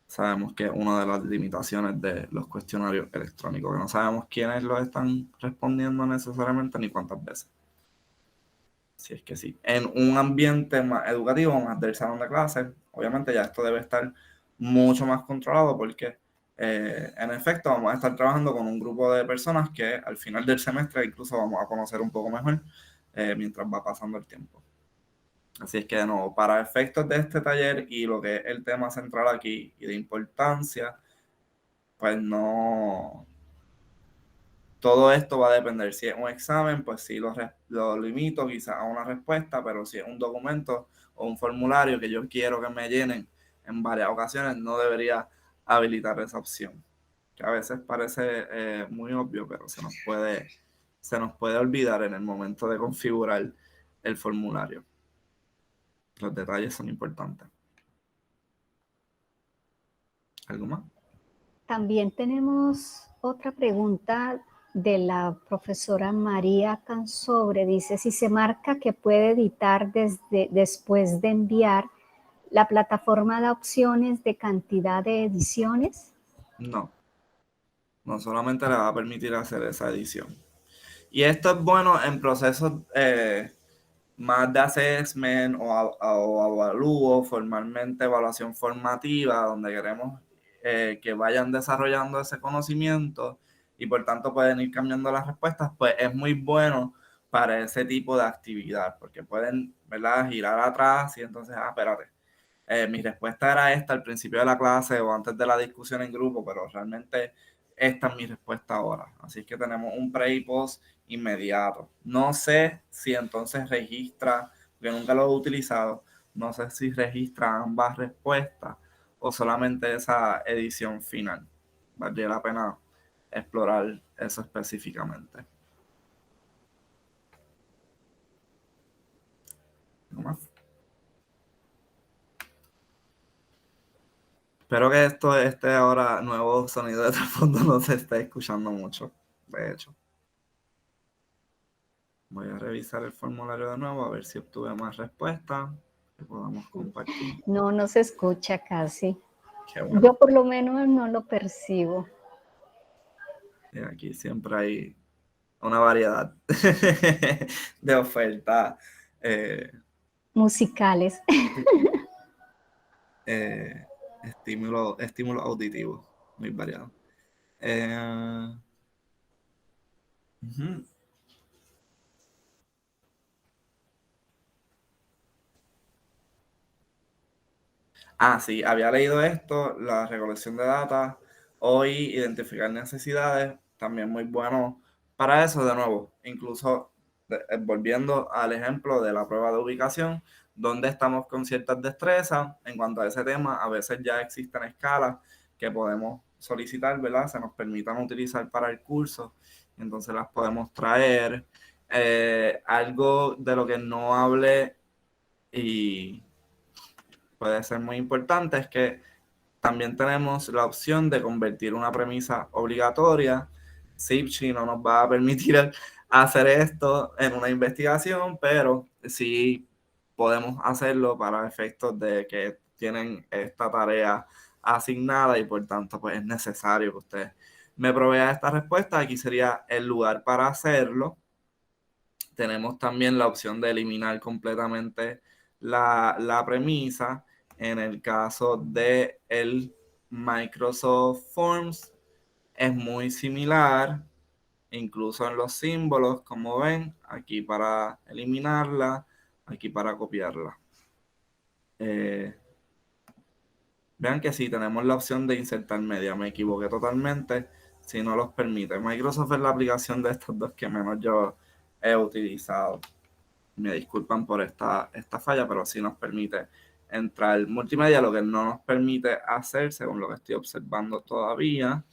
sabemos que es una de las limitaciones de los cuestionarios electrónicos, que no sabemos quiénes los están respondiendo necesariamente ni cuántas veces. Si es que sí. En un ambiente más educativo, más del salón de clases, obviamente ya esto debe estar mucho más controlado porque en efecto vamos a estar trabajando con un grupo de personas que al final del semestre incluso vamos a conocer un poco mejor mientras va pasando el tiempo. Así es que de nuevo, para efectos de este taller y lo que es el tema central aquí y de importancia, pues no, todo esto va a depender. Si es un examen, pues sí lo limito quizás a una respuesta, pero si es un documento o un formulario que yo quiero que me llenen en varias ocasiones, no debería habilitar esa opción. Que a veces parece muy obvio, pero se nos puede olvidar en el momento de configurar el formulario. Los detalles son importantes. ¿Algo más? También tenemos otra pregunta de la profesora María Cansobre. Dice, si se marca que puede editar después de enviar, ¿la plataforma da opciones de cantidad de ediciones? No solamente le va a permitir hacer esa edición. Y esto es bueno en procesos más de assessment o avalúo, formalmente evaluación formativa, donde queremos que vayan desarrollando ese conocimiento y por tanto pueden ir cambiando las respuestas, pues es muy bueno para ese tipo de actividad, porque pueden, ¿verdad?, girar atrás y entonces, espérate, mi respuesta era esta al principio de la clase o antes de la discusión en grupo, pero realmente esta es mi respuesta ahora. Así es que tenemos un pre y post inmediato. No sé si entonces registra, porque nunca lo he utilizado, no sé si registra ambas respuestas o solamente esa edición final. Valdría la pena explorar eso específicamente. ¿No más? Espero que este ahora nuevo sonido de trasfondo no se esté escuchando mucho, de hecho. Voy a revisar el formulario de nuevo a ver si obtuve más respuestas que podamos compartir. No se escucha casi. Qué bueno. Yo por lo menos no lo percibo. Y aquí siempre hay una variedad de ofertas. Musicales. Estímulo auditivo, muy variado. Ujú. Sí, había leído esto, la recolección de data, hoy identificar necesidades, también muy bueno para eso, de nuevo, incluso volviendo al ejemplo de la prueba de ubicación, donde estamos con ciertas destrezas en cuanto a ese tema, a veces ya existen escalas que podemos solicitar, ¿verdad? Se nos permitan utilizar para el curso, entonces las podemos traer. Algo de lo que no hable y puede ser muy importante es que también tenemos la opción de convertir una premisa obligatoria. CIPSHI no nos va a permitir hacer esto en una investigación, pero sí podemos hacerlo para efectos de que tienen esta tarea asignada y por tanto pues es necesario que usted me provea esta respuesta. Aquí sería el lugar para hacerlo. Tenemos también la opción de eliminar completamente la premisa. En el caso de el Microsoft Forms es muy similar, incluso en los símbolos, como ven, aquí para eliminarla, aquí para copiarla. Vean que sí, tenemos la opción de insertar media, me equivoqué totalmente, si no los permite. Microsoft es la aplicación de estos dos que menos yo he utilizado. Me disculpan por esta falla, pero sí nos permite entrar multimedia, lo que no nos permite hacer, según lo que estoy observando todavía.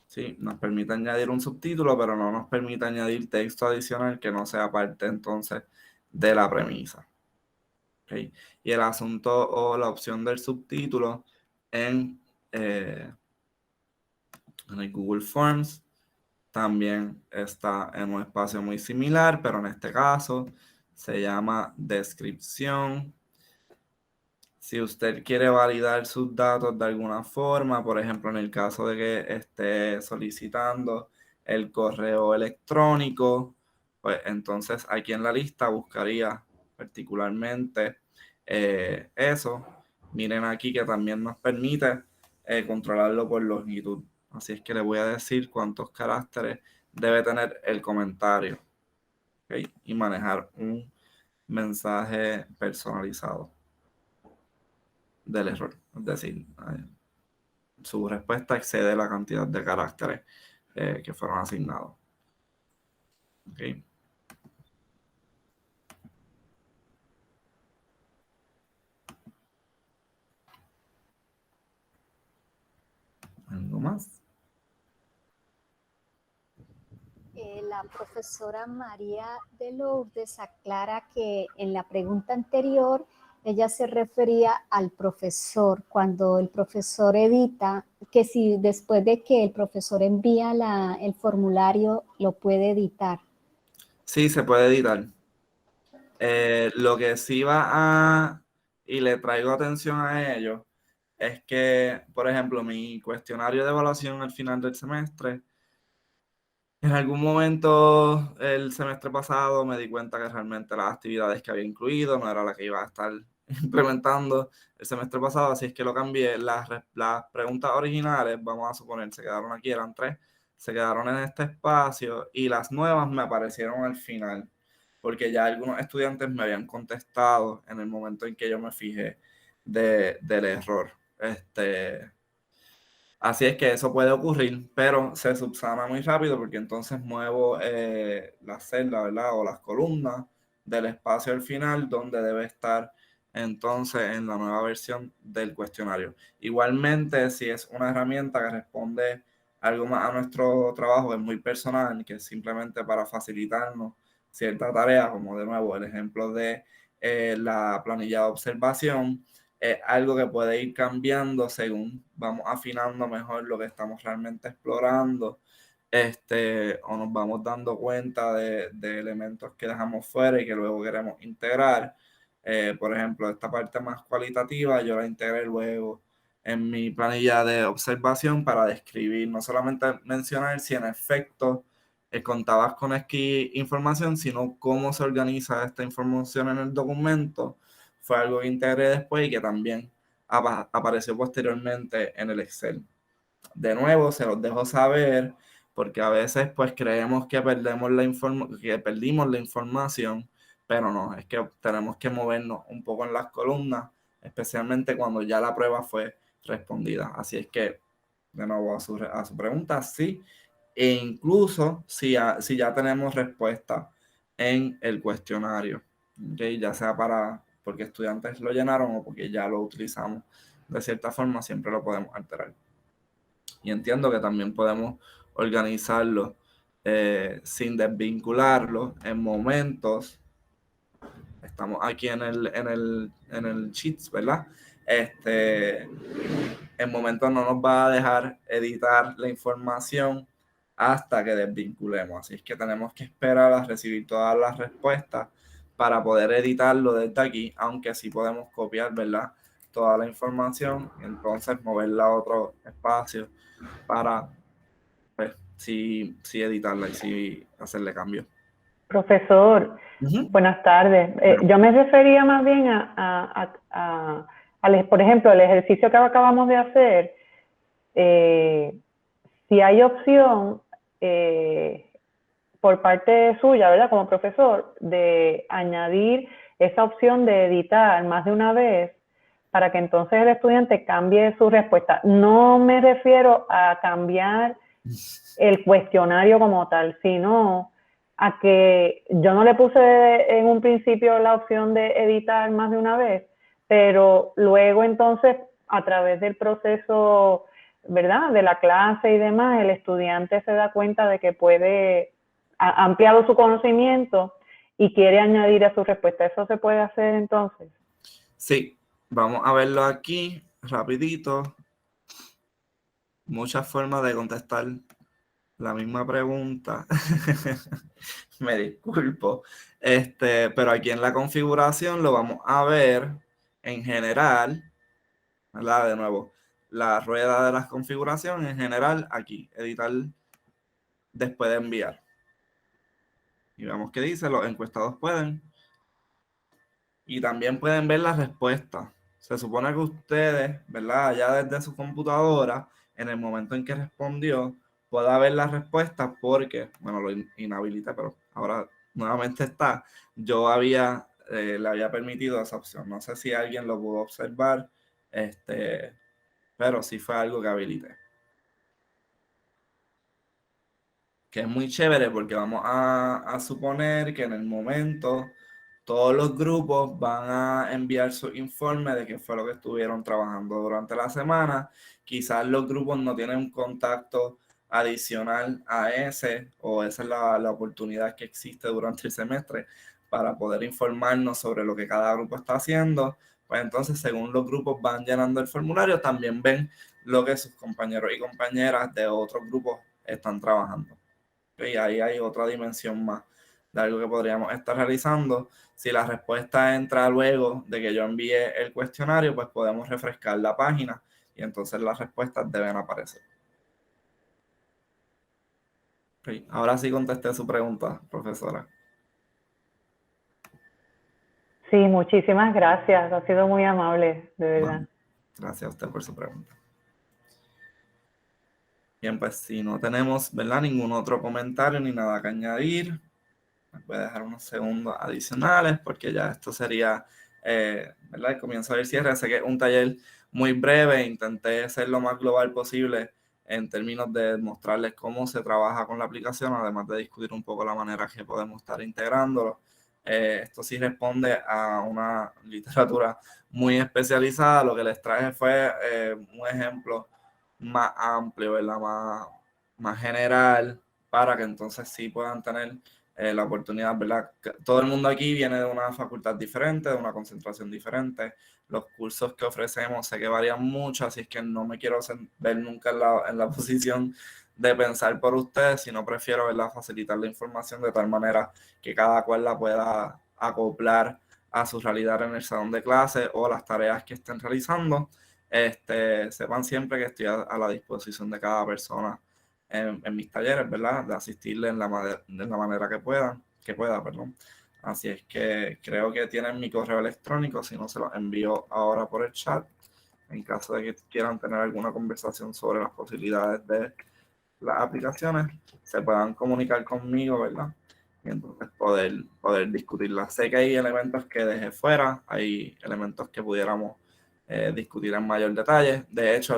Sí, nos permite añadir un subtítulo, pero no nos permite añadir texto adicional que no sea parte entonces de la premisa. ¿Okay? Y el asunto o la opción del subtítulo en el Google Forms también está en un espacio muy similar, pero en este caso se llama descripción. Si usted quiere validar sus datos de alguna forma, por ejemplo, en el caso de que esté solicitando el correo electrónico, pues entonces aquí en la lista buscaría particularmente eso. Miren aquí que también nos permite controlarlo por longitud. Así es que le voy a decir cuántos caracteres debe tener el comentario, ¿okay? Y manejar un mensaje personalizado del error. Es decir, su respuesta excede la cantidad de caracteres que fueron asignados. ¿Okay? ¿Algo más? La profesora María de Lourdes aclara que en la pregunta anterior ella se refería al profesor, cuando el profesor edita, que si después de que el profesor envía el formulario lo puede editar. Sí, se puede editar. Lo que sí va a, y le traigo atención a ello, es que, por ejemplo, mi cuestionario de evaluación al final del semestre, en algún momento el semestre pasado me di cuenta que realmente las actividades que había incluido no era la que iba a estar implementando el semestre pasado, así es que lo cambié. Las preguntas originales, vamos a suponer, se quedaron aquí, eran 3, se quedaron en este espacio y las nuevas me aparecieron al final, porque ya algunos estudiantes me habían contestado en el momento en que yo me fijé del error. Así es que eso puede ocurrir, pero se subsana muy rápido porque entonces muevo las celdas, ¿verdad? O las columnas del espacio al final donde debe estar entonces en la nueva versión del cuestionario. Igualmente, si es una herramienta que responde algo más a nuestro trabajo, es muy personal, que es simplemente para facilitarnos cierta tarea, como de nuevo el ejemplo de la planilla de observación, es algo que puede ir cambiando según vamos afinando mejor lo que estamos realmente explorando, o nos vamos dando cuenta de elementos que dejamos fuera y que luego queremos integrar. Por ejemplo, esta parte más cualitativa yo la integré luego en mi planilla de observación para describir, no solamente mencionar si en efecto contabas con X información, sino cómo se organiza esta información en el documento. Fue algo que integré después y que también apareció posteriormente en el Excel. De nuevo, se los dejo saber porque a veces pues creemos que perdimos la información, pero no, es que tenemos que movernos un poco en las columnas, especialmente cuando ya la prueba fue respondida. Así es que, de nuevo, a su pregunta, sí, e incluso si ya tenemos respuesta en el cuestionario, ¿okay? Ya sea porque estudiantes lo llenaron o porque ya lo utilizamos de cierta forma, siempre lo podemos alterar. Y entiendo que también podemos organizarlo sin desvincularlo en momentos. Estamos aquí en el Sheets, ¿verdad? En momentos no nos va a dejar editar la información hasta que desvinculemos. Así es que tenemos que esperar a recibir todas las respuestas para poder editarlo desde aquí, aunque sí podemos copiar, ¿verdad? Toda la información y entonces moverla a otro espacio para pues, sí editarla y sí hacerle cambios. Profesor, buenas tardes. Yo me refería más bien por ejemplo, el ejercicio que acabamos de hacer. Si hay opción por parte suya, ¿verdad? Como profesor, de añadir esa opción de editar más de una vez para que entonces el estudiante cambie su respuesta. No me refiero a cambiar el cuestionario como tal, sino a que yo no le puse en un principio la opción de editar más de una vez, pero luego entonces a través del proceso, ¿verdad?, de la clase y demás, el estudiante se da cuenta de que ha ampliado su conocimiento y quiere añadir a su respuesta. ¿Eso se puede hacer entonces? Sí, vamos a verlo aquí rapidito. Muchas formas de contestar la misma pregunta. Me disculpo. Pero aquí en la configuración lo vamos a ver en general, ¿verdad? De nuevo, la rueda de las configuraciones en general aquí, editar después de enviar. Y vemos que dice, los encuestados pueden. Y también pueden ver las respuestas. Se supone que ustedes, ¿verdad? Ya desde su computadora, en el momento en que respondió, pueda ver las respuestas porque, bueno, lo inhabilité, pero ahora nuevamente está. Yo le había permitido esa opción. No sé si alguien lo pudo observar, pero sí fue algo que habilité. Que es muy chévere porque vamos a suponer que en el momento todos los grupos van a enviar su informe de qué fue lo que estuvieron trabajando durante la semana. Quizás los grupos no tienen un contacto adicional a ese, o esa es la oportunidad que existe durante el semestre para poder informarnos sobre lo que cada grupo está haciendo. Pues entonces, según los grupos van llenando el formulario, también ven lo que sus compañeros y compañeras de otros grupos están trabajando. Y ahí hay otra dimensión más de algo que podríamos estar realizando. Si la respuesta entra luego de que yo envíe el cuestionario, pues podemos refrescar la página y entonces las respuestas deben aparecer. Okay. Ahora sí contesté su pregunta, profesora. Sí, muchísimas gracias. Ha sido muy amable, de verdad. Bueno, gracias a usted por su pregunta. Bien, pues si no tenemos, ¿verdad?, ningún otro comentario ni nada que añadir, voy a dejar unos segundos adicionales porque ya esto sería, ¿verdad?, el comienzo del cierre. Sé que es un taller muy breve, intenté ser lo más global posible en términos de mostrarles cómo se trabaja con la aplicación, además de discutir un poco la manera que podemos estar integrándolo. Esto sí responde a una literatura muy especializada. Lo que les traje fue un ejemplo más amplio, ¿verdad?, más general, para que entonces sí puedan tener la oportunidad, ¿verdad? Todo el mundo aquí viene de una facultad diferente, de una concentración diferente. Los cursos que ofrecemos sé que varían mucho, así es que no me quiero ver nunca en la posición de pensar por ustedes, sino prefiero, ¿verdad?, facilitar la información de tal manera que cada cual la pueda acoplar a su realidad en el salón de clase o las tareas que estén realizando. Sepan siempre que estoy a la disposición de cada persona en mis talleres, ¿verdad? De asistirle de la manera que pueda, perdón. Así es que creo que tienen mi correo electrónico, si no se los envío ahora por el chat, en caso de que quieran tener alguna conversación sobre las posibilidades de las aplicaciones, se puedan comunicar conmigo, ¿verdad? Y entonces poder discutirlas. Sé que hay elementos que dejé fuera, hay elementos que pudiéramos discutir en mayor detalle. De hecho,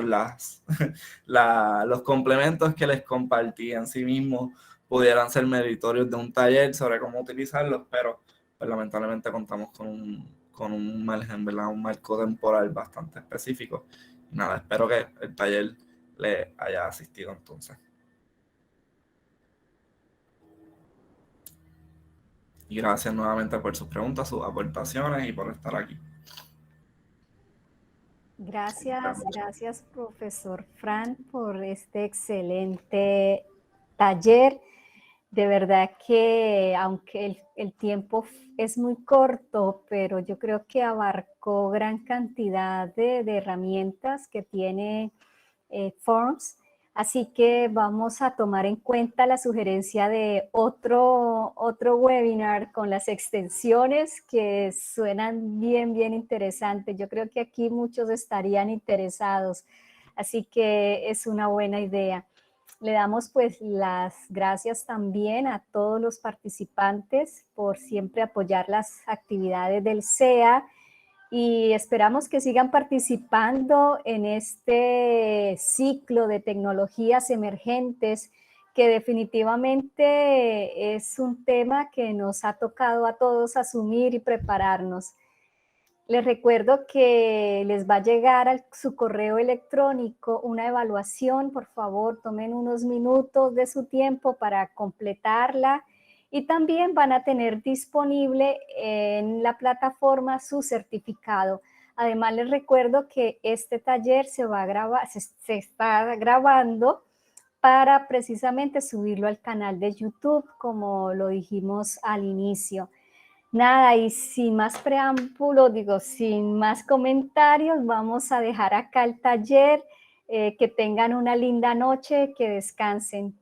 los complementos que les compartí en sí mismos pudieran ser meritorios de un taller sobre cómo utilizarlos, pero pues, lamentablemente contamos con un margen, ¿verdad? Un marco temporal bastante específico. Y nada, espero que el taller le haya asistido entonces. Y gracias nuevamente por sus preguntas, sus aportaciones y por estar aquí. Gracias, profesor Fran, por este excelente taller. De verdad que aunque el tiempo es muy corto, pero yo creo que abarcó gran cantidad de herramientas que tiene Forms. Así que vamos a tomar en cuenta la sugerencia de otro webinar con las extensiones que suenan bien interesantes. Yo creo que aquí muchos estarían interesados, así que es una buena idea. Le damos pues las gracias también a todos los participantes por siempre apoyar las actividades del SEA y esperamos que sigan participando en este ciclo de tecnologías emergentes que definitivamente es un tema que nos ha tocado a todos asumir y prepararnos. Les recuerdo que les va a llegar a su correo electrónico una evaluación. Por favor, tomen unos minutos de su tiempo para completarla y también van a tener disponible en la plataforma su certificado. Además, les recuerdo que este taller se está grabando para precisamente subirlo al canal de YouTube, como lo dijimos al inicio. Nada, y sin más preámbulo, sin más comentarios, vamos a dejar acá el taller. Que tengan una linda noche, que descansen.